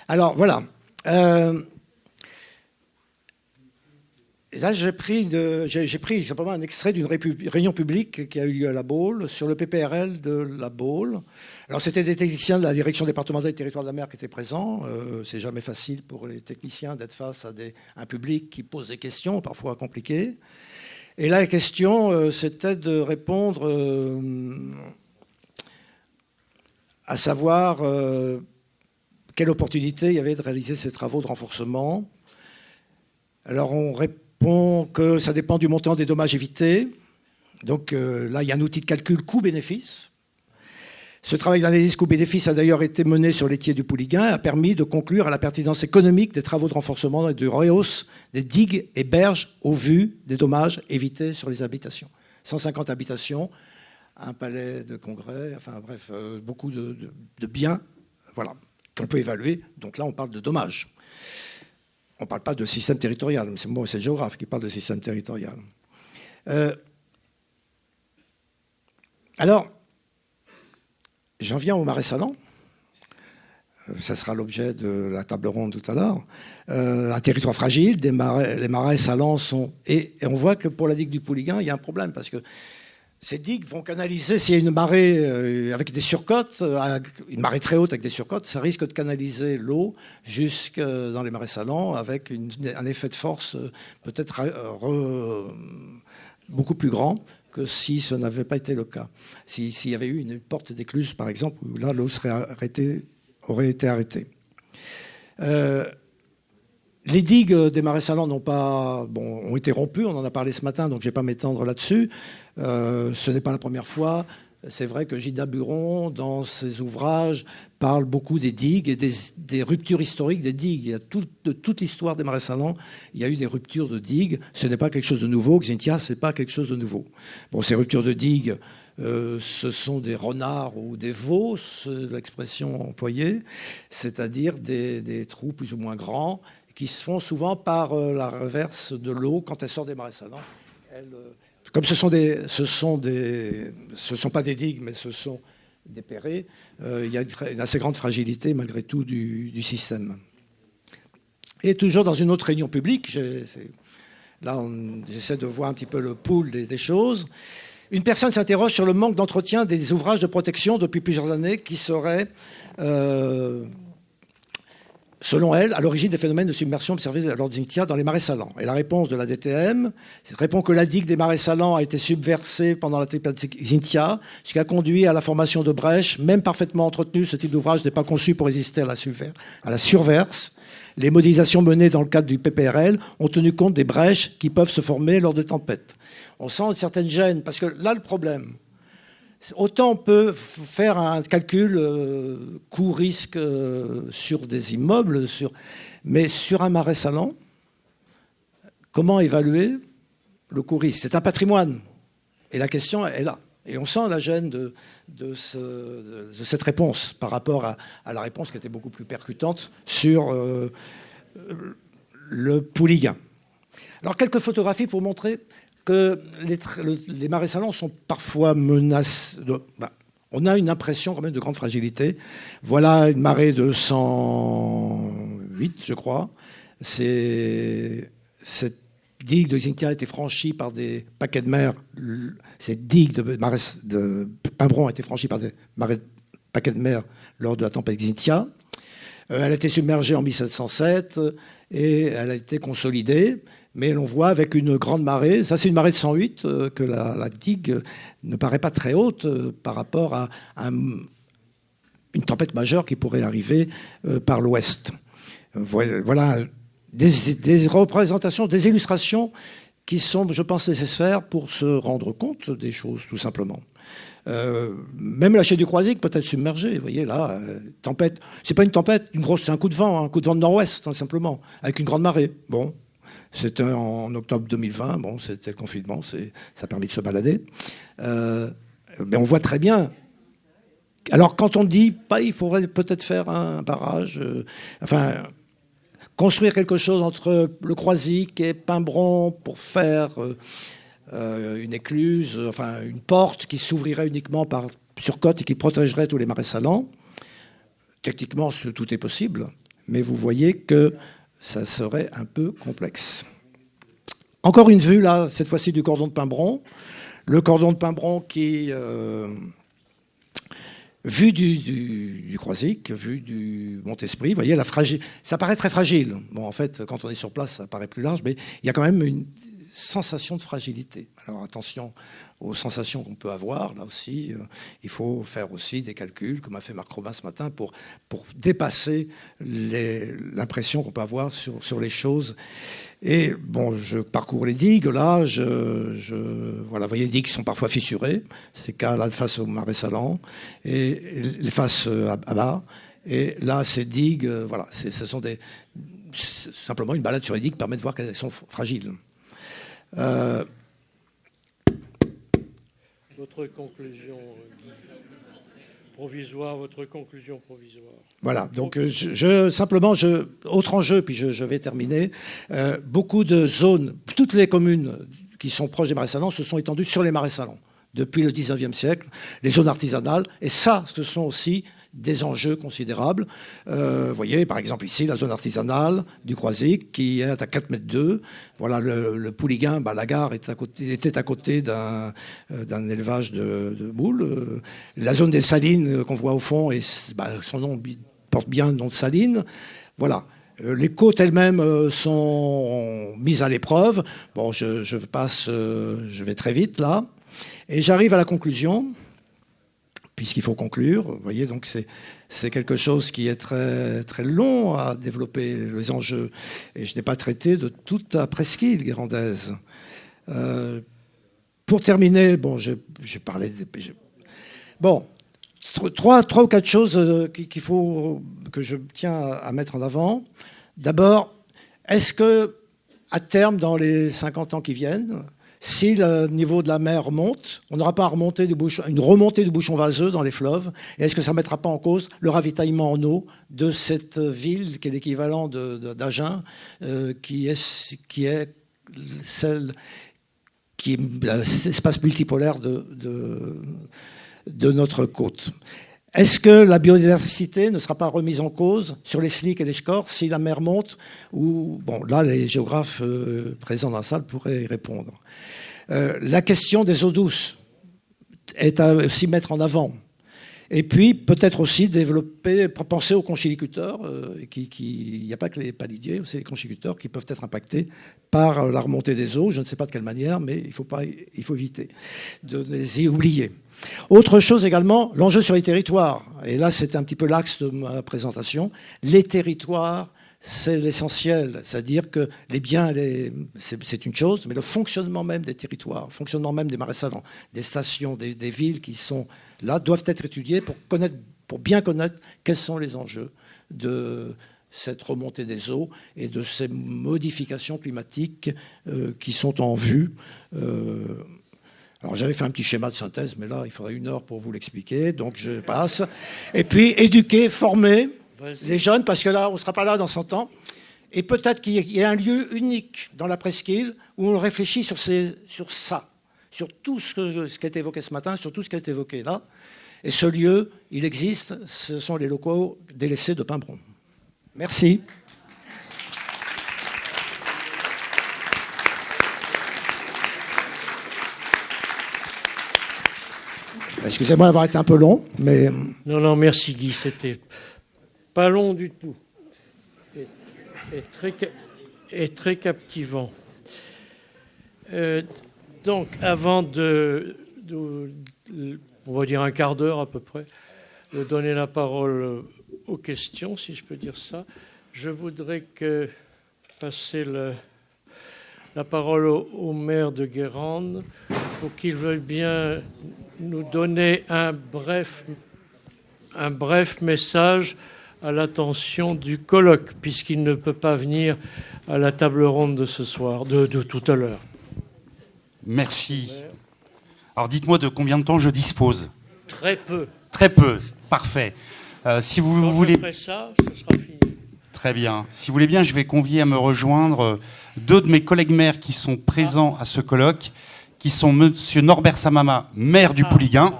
Alors, voilà. Là, j'ai pris simplement un extrait d'une réunion publique qui a eu lieu à La Baule sur le PPRL de La Baule. Alors, c'était des techniciens de la direction départementale des territoires de la mer qui étaient présents. C'est jamais facile pour les techniciens d'être face à un public qui pose des questions, parfois compliquées. Et là, la question, c'était de répondre à savoir quelle opportunité il y avait de réaliser ces travaux de renforcement. Alors, on répond que ça dépend du montant des dommages évités. Donc là, il y a un outil de calcul coût-bénéfice. Ce travail d'analyse coût-bénéfice a d'ailleurs été mené sur l'étier du Pouliguen et a permis de conclure à la pertinence économique des travaux de renforcement et de rehausse des digues et berges au vu des dommages évités sur les habitations. 150 habitations, un palais de congrès, enfin bref, beaucoup de biens, voilà, qu'on peut évaluer. Donc là, on parle de dommages. On ne parle pas de système territorial, c'est moi, c'est le géographe qui parle de système territorial. Alors, j'en viens au marais salant. Ça sera l'objet de la table ronde tout à l'heure. Un territoire fragile, les marais salants sont... Et on voit que pour la digue du Pouliguen, il y a un problème, parce que ces digues vont canaliser, s'il y a une marée avec des surcotes, une marée très haute avec des surcotes, ça risque de canaliser l'eau jusque dans les marais salants avec un effet de force peut-être beaucoup plus grand que si ce n'avait pas été le cas. S'il y avait eu une porte d'écluse, par exemple, où là, l'eau aurait été arrêtée. Les digues des marais salants ont été rompues, on en a parlé ce matin, donc je ne vais pas m'étendre là-dessus. Ce n'est pas la première fois. C'est vrai que Gilda Buron, dans ses ouvrages, parle beaucoup des digues et des ruptures historiques des digues. Il y a de toute l'histoire des marais salants, il y a eu des ruptures de digues. Ce n'est pas quelque chose de nouveau. Xynthia, ce n'est pas quelque chose de nouveau. Bon, ces ruptures de digues, ce sont des renards ou des veaux, c'est l'expression employée, c'est-à-dire des trous plus ou moins grands qui se font souvent par la reverse de l'eau quand elle sort des marais salants. Comme ce sont pas des digues, mais ce sont des perrés, il y a une assez grande fragilité malgré tout du système. Et toujours dans une autre réunion publique, là j'essaie de voir un petit peu le pool des choses, une personne s'interroge sur le manque d'entretien des ouvrages de protection depuis plusieurs années qui seraient, selon elle, à l'origine des phénomènes de submersion observés lors de Xynthia dans les marais salants. Et la réponse de la DTM répond que la digue des marais salants a été subversée pendant la tempête Xynthia, ce qui a conduit à la formation de brèches. Même parfaitement entretenu, ce type d'ouvrage n'est pas conçu pour résister à la surverse. Les modélisations menées dans le cadre du PPRL ont tenu compte des brèches qui peuvent se former lors des tempêtes. On sent une certaine gêne, parce que là, le problème, autant on peut faire un calcul coût-risque sur des immeubles, mais sur un marais salant, comment évaluer le coût-risque? C'est un patrimoine. Et la question est là. Et on sent la gêne de cette réponse par rapport à la réponse qui était beaucoup plus percutante sur le Pouliguen. Alors, quelques photographies pour montrer que les marais salants sont parfois menacés. On a une impression quand même de grande fragilité. Voilà une marée de 108, je crois. Cette digue de Xynthia a été franchie par des paquets de mer. Cette digue de Pimbron a été franchie par des paquets de mer lors de la tempête Xynthia. Elle a été submergée en 1707 et elle a été consolidée. Mais l'on voit avec une grande marée, ça c'est une marée de 108, que la digue ne paraît pas très haute par rapport à une tempête majeure qui pourrait arriver par l'ouest. Voilà des représentations, des illustrations qui sont, je pense, nécessaires pour se rendre compte des choses, tout simplement. Même la chaîne du Croisic peut être submergée. Vous voyez là, tempête. C'est pas une tempête, c'est un coup de vent de nord-ouest, hein, simplement, avec une grande marée. Bon. C'était en octobre 2020, bon, c'était le confinement, ça a permis de se balader. Mais on voit très bien. Alors quand on dit, il faudrait peut-être faire un barrage, construire quelque chose entre le Croisic et Pimbron pour faire une écluse, une porte qui s'ouvrirait uniquement sur côte et qui protégerait tous les marais salants. Techniquement, tout est possible, mais vous voyez que ça serait un peu complexe. Encore une vue, là, cette fois-ci du cordon de Pimbron. Le cordon de Pimbron qui, vu du Croisic, vu du Montesprit, vous voyez, ça paraît très fragile. Bon, en fait, quand on est sur place, ça paraît plus large, mais il y a quand même une sensation de fragilité. Alors attention aux sensations qu'on peut avoir. Là aussi, il faut faire aussi des calculs, comme a fait Marc Robin ce matin, pour dépasser l'impression qu'on peut avoir sur les choses. Et bon, je parcours les digues. Là, voilà, vous voyez, les digues qui sont parfois fissurées. C'est le cas là face au marais salant et les faces à bas. Et là, ces digues, voilà, ce sont simplement une balade sur les digues permet de voir qu'elles sont fragiles. Votre conclusion provisoire, Voilà, donc simplement, autre enjeu, puis je vais terminer. Beaucoup de zones, toutes les communes qui sont proches des marais salants se sont étendues sur les marais salants depuis le 19e siècle, les zones artisanales, et ça, ce sont aussi des enjeux considérables. Vous voyez, par exemple, ici, la zone artisanale du Croisic, qui est à 4,2 mètres. Voilà, le Pouliguen, la gare était à côté d'un élevage de boules. La zone des Salines qu'on voit au fond, son nom porte bien le nom de Salines. Voilà. Les côtes elles-mêmes sont mises à l'épreuve. Bon, je vais très vite là. Et j'arrive à la conclusion, puisqu'il faut conclure. Vous voyez, donc c'est quelque chose qui est très, très long à développer, les enjeux. Et je n'ai pas traité de toute la presqu'île guérandaise. Pour terminer, bon, j'ai parlé... Bon, trois ou quatre choses qu'il faut, que je tiens à mettre en avant. D'abord, est-ce que, à terme, dans les 50 ans qui viennent, si le niveau de la mer monte, on n'aura pas une remontée du bouchon vaseux dans les fleuves? Et est-ce que ça ne mettra pas en cause le ravitaillement en eau de cette ville qui est l'équivalent d'Agen, qui est l'espace multipolaire de notre côte? Est-ce que la biodiversité ne sera pas remise en cause sur les slicks et les scores si la mer monte? Ou, bon, là, les géographes présents dans la salle pourraient y répondre. La question des eaux douces est à aussi mettre en avant. Et puis, peut-être aussi penser aux conchiliculteurs. Il n'y a pas que les palidiers, c'est les conchiliculteurs qui peuvent être impactés par la remontée des eaux. Je ne sais pas de quelle manière, mais il faut éviter de les y oublier. Autre chose également, l'enjeu sur les territoires. Et là, c'est un petit peu l'axe de ma présentation. Les territoires, c'est l'essentiel. C'est-à-dire que les biens, c'est une chose, mais le fonctionnement même des territoires, le fonctionnement même des marais salants, des stations, des villes qui sont là, doivent être étudiés pour bien connaître quels sont les enjeux de cette remontée des eaux et de ces modifications climatiques qui sont en vue. Alors j'avais fait un petit schéma de synthèse, mais là, il faudrait 1 heure pour vous l'expliquer, donc je passe. Et puis, éduquer, former les jeunes, parce que là, on ne sera pas là dans 100 ans. Et peut-être qu'il y a un lieu unique dans la presqu'île où on réfléchit sur ça, sur tout ce qui a été évoqué ce matin, sur tout ce qui a été évoqué là. Et ce lieu, il existe, ce sont les locaux délaissés de Pimbron. Merci. Excusez-moi d'avoir été un peu long, mais... Non, merci Guy, c'était pas long du tout. Et très captivant. Donc, avant on va dire un quart d'heure à peu près, de donner la parole aux questions, si je peux dire ça, je voudrais passer la parole au maire de Guérande pour qu'il veuille bien nous donner un bref message à l'attention du colloque, puisqu'il ne peut pas venir à la table ronde de ce soir, de tout à l'heure. Merci. Alors dites-moi de combien de temps je dispose? Très peu. Très peu, parfait. Si vous voulez... Après ça, ce sera fini. Très bien. Si vous voulez bien, je vais convier à me rejoindre 2 de mes collègues maires qui sont présents à ce colloque, qui sont M. Norbert Samama, maire du Pouliguen,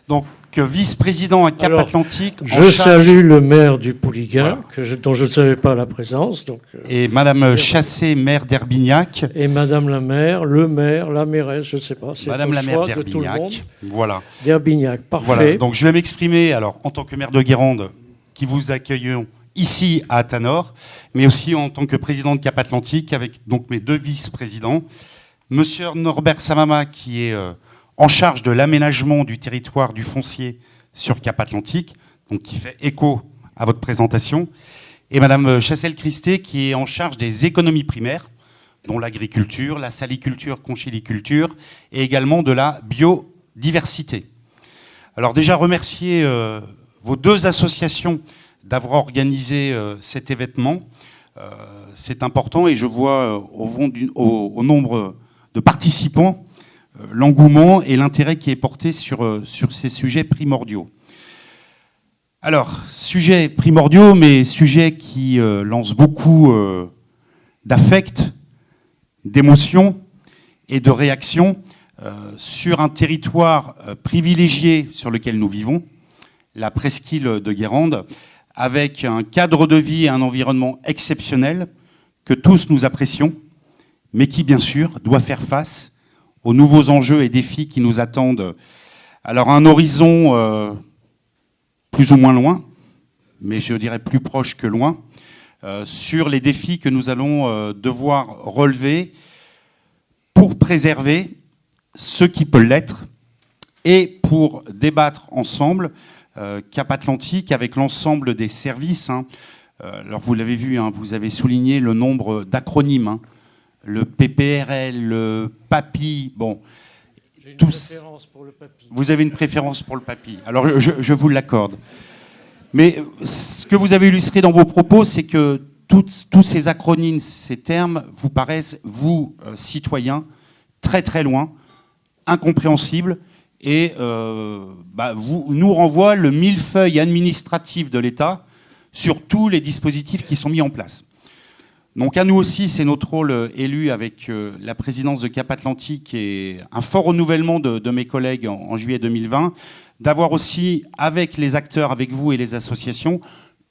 donc vice-président à Cap-Atlantique. Je salue le maire du Pouliguen, voilà, dont je ne savais pas la présence. Donc, et Madame Chassé, maire d'Herbignac. Et Madame la maire, le maire, la mairesse, je ne sais pas. C'est Madame le la maire choix de tout le monde. Voilà. D'Herbignac, parfait. Voilà. Donc je vais m'exprimer alors en tant que maire de Guérande, qui vous accueillons ici à Athanor, mais aussi en tant que président de Cap-Atlantique, avec donc mes 2 vice-présidents. Monsieur Norbert Samama, qui est en charge de l'aménagement du territoire du foncier sur Cap-Atlantique, donc qui fait écho à votre présentation, et Madame Chassel-Christé, qui est en charge des économies primaires, dont l'agriculture, la saliculture, conchiliculture, et également de la biodiversité. Alors déjà remercier vos 2 associations d'avoir organisé cet événement. C'est important et je vois au nombre de participants l'engouement et l'intérêt qui est porté sur ces sujets primordiaux. Alors, sujets primordiaux, mais sujets qui lancent beaucoup d'affect, d'émotions et de réactions sur un territoire privilégié sur lequel nous vivons, la presqu'île de Guérande, avec un cadre de vie et un environnement exceptionnel que tous nous apprécions, mais qui, bien sûr, doit faire face aux nouveaux enjeux et défis qui nous attendent. Alors, un horizon plus ou moins loin, mais je dirais plus proche que loin, sur les défis que nous allons devoir relever pour préserver ce qui peut l'être et pour débattre ensemble Cap Atlantique avec l'ensemble des services. Alors vous l'avez vu, vous avez souligné le nombre d'acronymes. Le PPRL, le PAPI, bon. J'ai une tous. préférence pour le PAPI. Vous avez une préférence pour le PAPI. Alors je vous l'accorde. Mais ce que vous avez illustré dans vos propos, c'est que tous ces acronymes, ces termes, vous paraissent, vous, citoyens, très très loin, incompréhensibles, et nous renvoie le millefeuille administratif de l'État sur tous les dispositifs qui sont mis en place. Donc à nous aussi, c'est notre rôle élu avec la présidence de Cap Atlantique et un fort renouvellement de mes collègues en juillet 2020, d'avoir aussi, avec les acteurs, avec vous et les associations,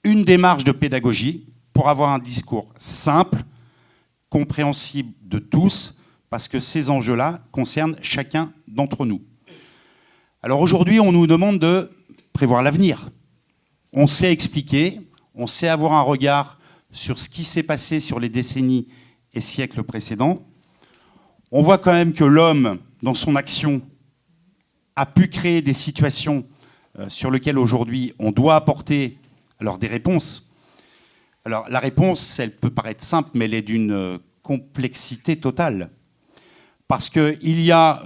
une démarche de pédagogie pour avoir un discours simple, compréhensible de tous, parce que ces enjeux-là concernent chacun d'entre nous. Alors aujourd'hui, on nous demande de prévoir l'avenir. On sait expliquer, on sait avoir un regard sur ce qui s'est passé sur les décennies et siècles précédents. On voit quand même que l'homme, dans son action, a pu créer des situations sur lesquelles aujourd'hui on doit apporter alors des réponses. Alors la réponse, elle peut paraître simple, mais elle est d'une complexité totale. Parce qu'il y a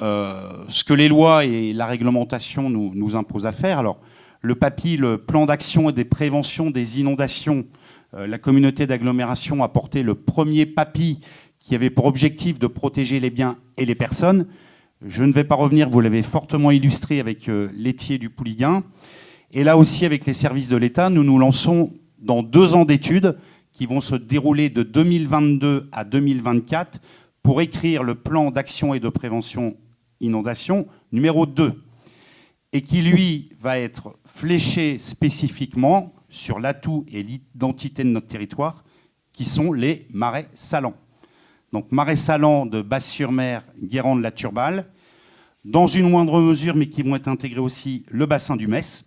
ce que les lois et la réglementation nous imposent à faire. Alors le PAPI, le plan d'action et des préventions des inondations, la communauté d'agglomération a porté le premier PAPI qui avait pour objectif de protéger les biens et les personnes. Je ne vais pas revenir, vous l'avez fortement illustré avec l'Étier du Pouliguen. Et là aussi, avec les services de l'État, nous nous lançons dans 2 ans d'études qui vont se dérouler de 2022 à 2024 pour écrire le plan d'action et de prévention inondation numéro 2 et qui, lui, va être fléché spécifiquement sur l'atout et l'identité de notre territoire, qui sont les marais salants. Donc marais salants de Basse-sur-Mer, Guérande, la Turballe, dans une moindre mesure, mais qui vont être intégrés aussi le bassin du Metz,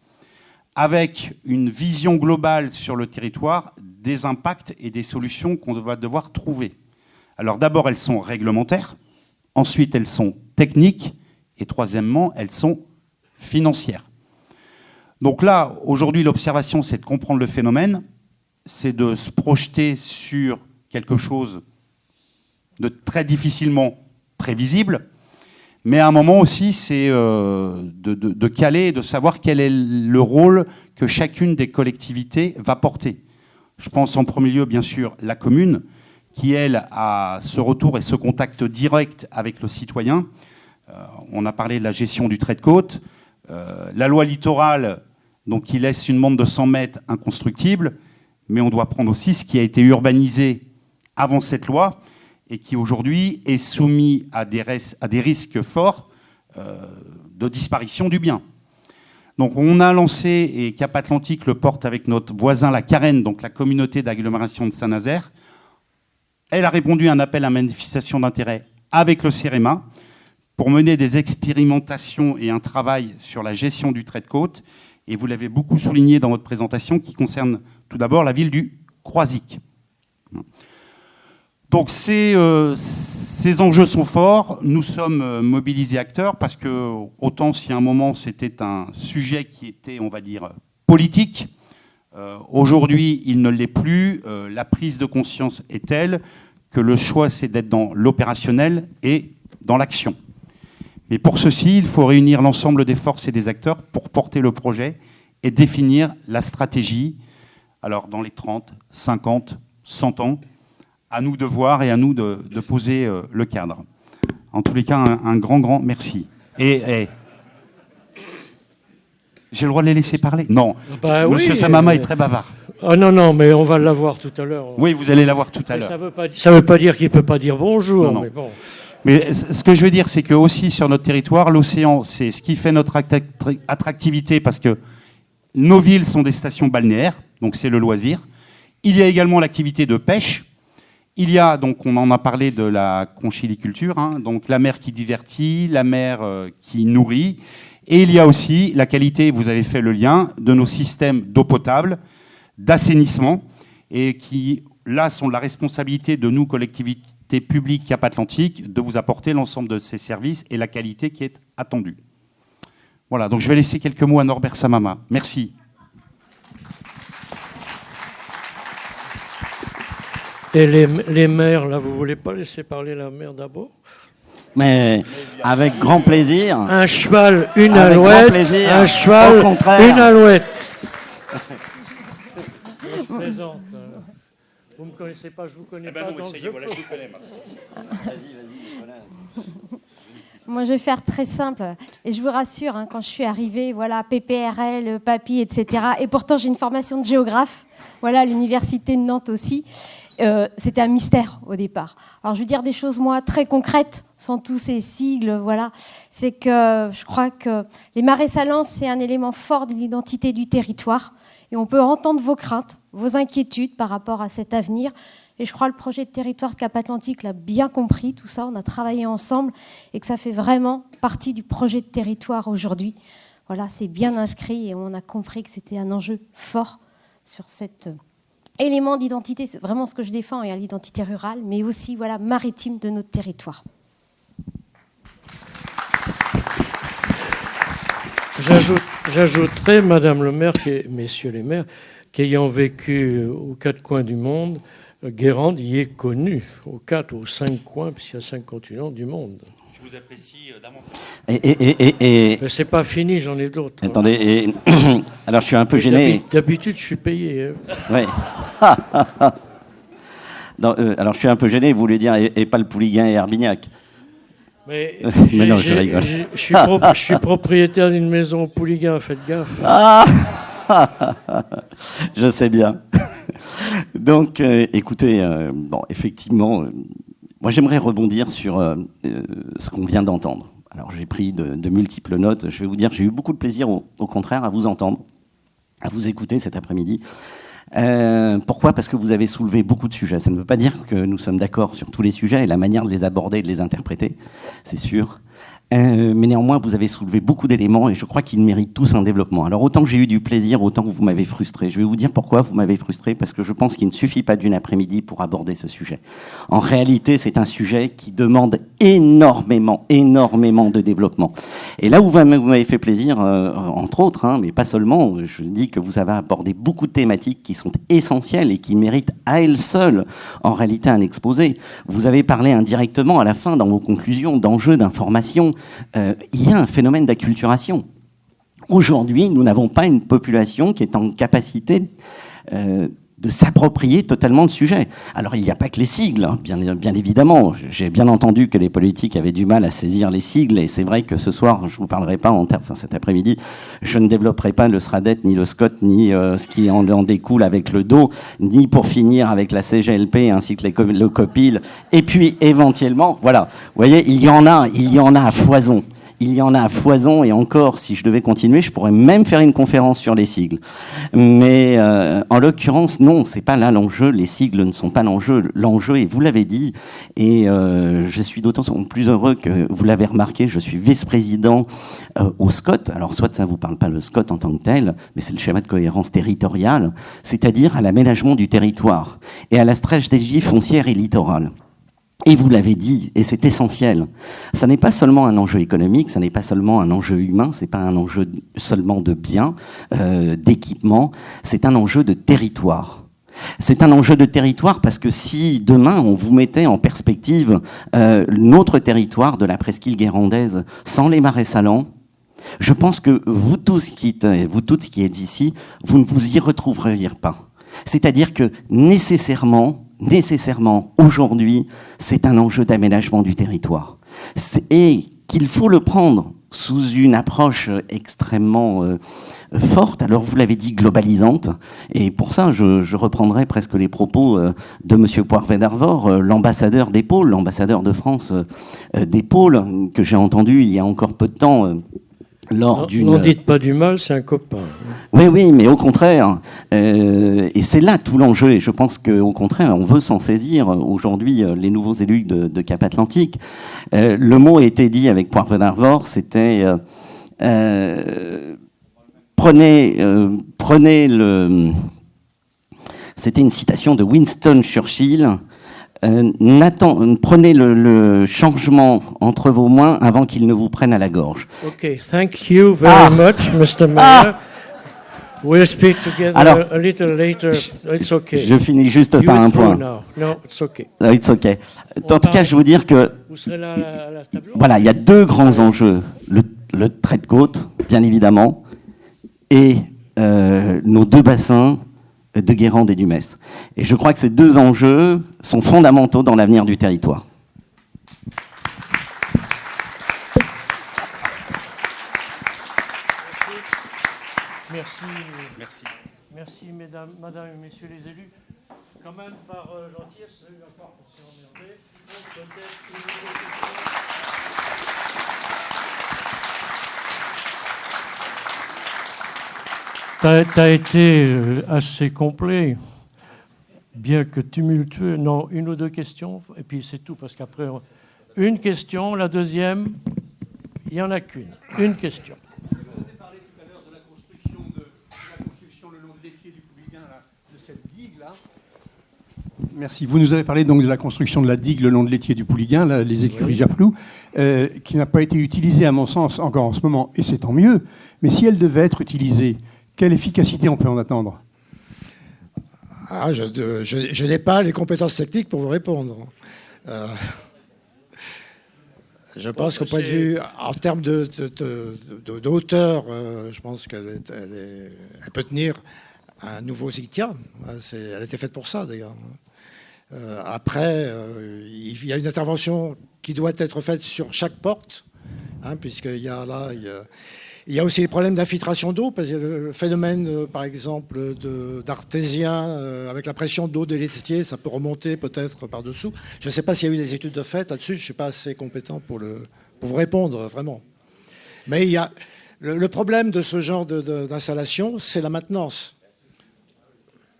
avec une vision globale sur le territoire des impacts et des solutions qu'on va devoir trouver. Alors d'abord, elles sont réglementaires, ensuite elles sont techniques, et troisièmement, elles sont financières. Donc là, aujourd'hui, l'observation, c'est de comprendre le phénomène, c'est de se projeter sur quelque chose de très difficilement prévisible, mais à un moment aussi, c'est de caler et de savoir quel est le rôle que chacune des collectivités va porter. Je pense en premier lieu, bien sûr, la commune, qui, elle, a ce retour et ce contact direct avec le citoyen. On a parlé de la gestion du trait de côte, la loi littorale, donc qui laisse une bande de 100 mètres inconstructible, mais on doit prendre aussi ce qui a été urbanisé avant cette loi et qui aujourd'hui est soumis à des risques forts de disparition du bien. Donc on a lancé, et Cap Atlantique le porte avec notre voisin la Carène, donc la communauté d'agglomération de Saint-Nazaire. Elle a répondu à un appel à manifestation d'intérêt avec le CEREMA pour mener des expérimentations et un travail sur la gestion du trait de côte. Et vous l'avez beaucoup souligné dans votre présentation, qui concerne tout d'abord la ville du Croisic. Donc ces enjeux sont forts. Nous sommes mobilisés acteurs parce que, autant si à un moment c'était un sujet qui était, on va dire, politique, aujourd'hui il ne l'est plus. La prise de conscience est telle que le choix, c'est d'être dans l'opérationnel et dans l'action. Mais pour ceci, il faut réunir l'ensemble des forces et des acteurs pour porter le projet et définir la stratégie. Alors, dans les 30, 50, 100 ans, à nous de voir et à nous de poser le cadre. En tous les cas, un grand merci. Et j'ai le droit de les laisser parler? Non. Bah, Monsieur Samama est très bavard. Ah non, mais on va l'avoir tout à l'heure. Oui, vous allez l'avoir tout à l'heure. Ça veut pas dire qu'il ne peut pas dire bonjour. Non. Mais bon. Mais ce que je veux dire, c'est que aussi sur notre territoire, l'océan, c'est ce qui fait notre attractivité, parce que nos villes sont des stations balnéaires, donc c'est le loisir. Il y a également l'activité de pêche. Il y a, donc on en a parlé de la conchiliculture, donc la mer qui divertit, la mer qui nourrit. Et il y a aussi la qualité, vous avez fait le lien, de nos systèmes d'eau potable, d'assainissement. et qui, là, sont de la responsabilité de nous, collectivités publiques Cap-Atlantique, de vous apporter l'ensemble de ces services et la qualité qui est attendue. Voilà, donc je vais laisser quelques mots à Norbert Samama. Merci. Et les maires, là, vous voulez pas laisser parler la maire d'abord? Mais avec grand plaisir. Un cheval, une Avec grand alouette. plaisir. Un cheval, Au contraire. une alouette. Je plaisante. Vous me connaissez pas, je vous connais pas. Non, essayez, voilà, je vous connais maintenant. Moi, je vais faire très simple. Et je vous rassure, hein, quand je suis arrivée, voilà, PPRL, papy, etc. Et pourtant, j'ai une formation de géographe. Voilà, à l'université de Nantes aussi. C'était un mystère au départ. Alors, je vais dire des choses, moi, très concrètes, sans tous ces sigles, voilà. C'est que je crois que les marais salants, c'est un élément fort de l'identité du territoire. Et on peut entendre vos craintes, vos inquiétudes par rapport à cet avenir. Et je crois que le projet de territoire de Cap-Atlantique l'a bien compris, tout ça, on a travaillé ensemble, et que ça fait vraiment partie du projet de territoire aujourd'hui. Voilà, c'est bien inscrit, et on a compris que c'était un enjeu fort sur cet élément d'identité, c'est vraiment ce que je défends, et à l'identité rurale, mais aussi voilà, maritime de notre territoire. J'ajouterais, Madame le maire, messieurs les maires, qu'ayant vécu aux quatre coins du monde, Guérande y est connu, aux 4 ou 5 coins, puisqu'il y a 5 continents du monde. Je vous apprécie davantage. Mais c'est pas fini, j'en ai d'autres. Attendez, alors je suis un peu gêné. D'habitude, je suis payé. Ouais. Alors je suis un peu gêné, vous voulez dire, et pas le Pouliguen et Herbignac. Mais non, je rigole. Je suis propriétaire d'une maison au Pouliguen, faites gaffe. Je sais bien. Donc, écoutez, bon, effectivement, moi j'aimerais rebondir sur ce qu'on vient d'entendre. Alors j'ai pris de multiples notes. Je vais vous dire, j'ai eu beaucoup de plaisir, au contraire, à vous entendre, à vous écouter cet après-midi. Pourquoi ? Parce que vous avez soulevé beaucoup de sujets. Ça ne veut pas dire que nous sommes d'accord sur tous les sujets et la manière de les aborder et de les interpréter, c'est sûr. Mais néanmoins, vous avez soulevé beaucoup d'éléments et je crois qu'ils méritent tous un développement. Alors autant que j'ai eu du plaisir, autant que vous m'avez frustré. Je vais vous dire pourquoi vous m'avez frustré, parce que je pense qu'il ne suffit pas d'une après-midi pour aborder ce sujet. En réalité, c'est un sujet qui demande énormément de développement. Et là où vous m'avez fait plaisir, entre autres, hein, mais pas seulement, je dis que vous avez abordé beaucoup de thématiques qui sont essentielles et qui méritent à elles seules, en réalité, un exposé. Vous avez parlé indirectement à la fin, dans vos conclusions, d'enjeux d'information. Il y a un phénomène d'acculturation. Aujourd'hui, nous n'avons pas une population qui est en capacité de s'approprier totalement le sujet. Alors, il n'y a pas que les sigles, hein, bien évidemment. J'ai bien entendu que les politiques avaient du mal à saisir les sigles, et c'est vrai que ce soir, je ne vous parlerai pas, cet après-midi, je ne développerai pas le SRADET, ni le SCOT, ni ce qui en découle avec le DO, ni pour finir avec la CGLP, ainsi que le COPIL, et puis éventuellement, voilà, vous voyez, il y en a à foison. Il y en a à foison, et encore, si je devais continuer, je pourrais même faire une conférence sur les sigles. Mais en l'occurrence, non, c'est pas là l'enjeu. Les sigles ne sont pas l'enjeu. L'enjeu, et vous l'avez dit, et je suis d'autant plus heureux que vous l'avez remarqué, je suis vice-président au SCOT. Alors, soit ça ne vous parle pas le SCOT en tant que tel, mais c'est le schéma de cohérence territoriale, c'est-à-dire à l'aménagement du territoire et à la stratégie foncière et littorale. Et vous l'avez dit, et c'est essentiel, ça n'est pas seulement un enjeu économique, ça n'est pas seulement un enjeu humain, c'est pas un enjeu seulement de biens, d'équipement, c'est un enjeu de territoire. C'est un enjeu de territoire parce que si demain on vous mettait en perspective notre territoire de la presqu'île guérandaise sans les marais salants, je pense que vous tous qui êtes ici, vous ne vous y retrouveriez pas. C'est-à-dire que nécessairement, aujourd'hui, c'est un enjeu d'aménagement du territoire. Et qu'il faut le prendre sous une approche extrêmement forte, alors vous l'avez dit, globalisante, et pour ça, je reprendrai presque les propos de M. Poirvet-d'Arvor, l'ambassadeur des pôles, l'ambassadeur de France des pôles, que j'ai entendu il y a encore peu de temps, N'en dites pas du mal, c'est un copain. Oui, mais au contraire, et c'est là tout l'enjeu, et je pense qu'au contraire, on veut s'en saisir aujourd'hui, les nouveaux élus de Cap-Atlantique. Le mot a été dit avec Poirvet-d'Arvor, c'était prenez le... C'était une citation de Winston Churchill. Prenez le changement entre vos mains avant qu'il ne vous prenne à la gorge. Okay, thank you very much, Mr. Mayor. We'll speak together a little later. It's okay. Je finis juste par un point. No, it's okay. It's okay. En tout cas, je veux dire que Vous serez là à la table. voilà, il y a deux grands enjeux. Le trait de côte, bien évidemment, et nos deux bassins de Guérande et du Metz. Et je crois que ces deux enjeux sont fondamentaux dans l'avenir du territoire. Merci. Merci. Merci, madame et messieurs les élus. Quand même, par gentillesse, il va falloir qu'on s'est emmerdé. Peut-être une question. T'as été assez complet, bien que tumultueux. Non, une ou deux questions, et puis c'est tout, parce qu'après, une question, la deuxième, il n'y en a qu'une. Une question. Vous avez parlé tout à l'heure de la construction le long de l'étrier du Pouliguen, de cette digue-là. Merci. Vous nous avez parlé donc de la construction de la digue le long de l'étrier du Pouliguen, là, les écuries Japlou, qui n'a pas été utilisée, à mon sens, encore en ce moment, et c'est tant mieux. Mais si elle devait être utilisée, quelle efficacité on peut en attendre ? Je n'ai pas les compétences techniques pour vous répondre. Je pense qu'au point de vue, en termes de hauteur, je pense qu'elle peut tenir un nouveau Zictia. Elle a été faite pour ça, d'ailleurs. Après, il y a une intervention qui doit être faite sur chaque porte, puisqu'il y a là... Il y a aussi les problèmes d'infiltration d'eau, parce que le phénomène, par exemple, d'artésien, avec la pression d'eau de l'étrier, ça peut remonter peut-être par-dessous. Je ne sais pas s'il y a eu des études de fait là-dessus, je ne suis pas assez compétent pour vous répondre, vraiment. Mais il y a, le problème de ce genre d'installation, c'est la maintenance.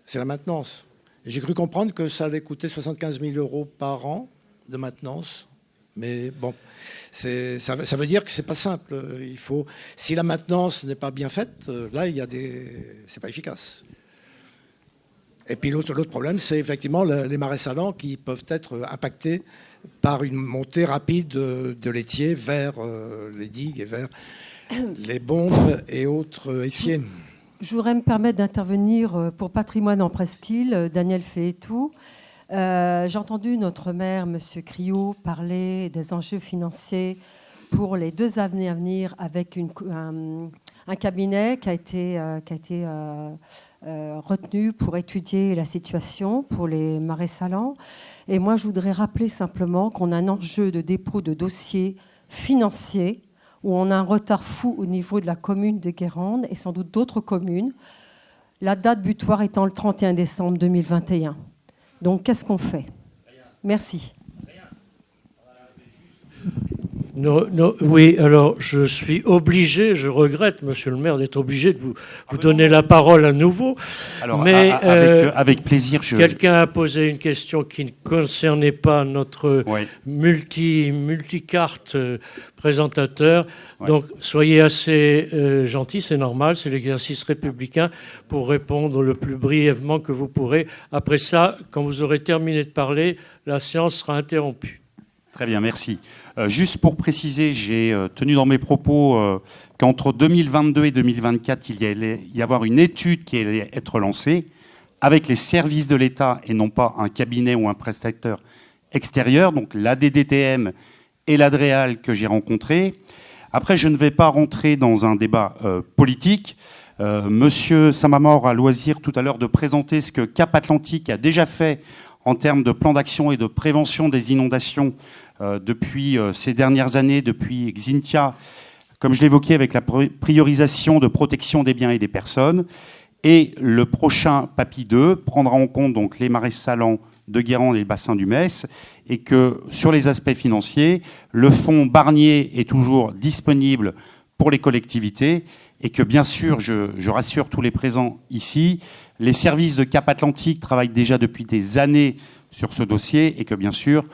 C'est la maintenance. Et j'ai cru comprendre que ça allait coûter 75 000 € par an de maintenance. Mais bon, ça veut dire que c'est pas simple. Si la maintenance n'est pas bien faite, là, c'est pas efficace. Et puis l'autre problème, c'est effectivement les marais salants qui peuvent être impactés par une montée rapide de l'étier vers les digues et vers les bombes et autres étiers. Je voudrais me permettre d'intervenir pour Patrimoine en Presqu'île, Daniel Féetou. J'ai entendu notre maire, M. Criot, parler des enjeux financiers pour les 2 années à venir avec un cabinet qui a été retenu pour étudier la situation pour les marais salants. Et moi, je voudrais rappeler simplement qu'on a un enjeu de dépôt de dossiers financiers où on a un retard fou au niveau de la commune de Guérande et sans doute d'autres communes, la date butoir étant le 31 décembre 2021. Donc, qu'est-ce qu'on fait ? Merci. Oui, alors je suis obligé, je regrette, monsieur le maire, d'être obligé de vous donner la parole à nouveau. Alors, mais avec plaisir. Quelqu'un a posé une question qui ne concernait pas notre multicarte présentateur. Ouais. Donc, soyez assez gentils, c'est normal, c'est l'exercice républicain pour répondre le plus brièvement que vous pourrez. Après ça, quand vous aurez terminé de parler, la séance sera interrompue. Très bien, merci. Juste pour préciser, j'ai tenu dans mes propos qu'entre 2022 et 2024, il allait y avoir une étude qui allait être lancée avec les services de l'État et non pas un cabinet ou un prestataire extérieur, donc la DDTM et l'Adréal que j'ai rencontré. Après, je ne vais pas rentrer dans un débat politique. Monsieur Samamor a loisir tout à l'heure de présenter ce que Cap Atlantique a déjà fait en termes de plan d'action et de prévention des inondations depuis ces dernières années, depuis Xintia, comme je l'évoquais, avec la priorisation de protection des biens et des personnes. Et le prochain PAPI 2 prendra en compte donc les marais salants de Guérande et le bassin du Metz, et que sur les aspects financiers, le fonds Barnier est toujours disponible pour les collectivités, et que bien sûr, je rassure tous les présents ici, les services de Cap Atlantique travaillent déjà depuis des années sur ce dossier, et que bien sûr,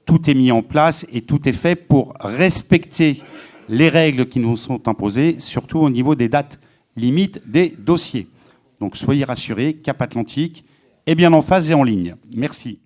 tout est mis en place et tout est fait pour respecter les règles qui nous sont imposées, surtout au niveau des dates limites des dossiers. Donc soyez rassurés, Cap Atlantique est bien en phase et en ligne. Merci.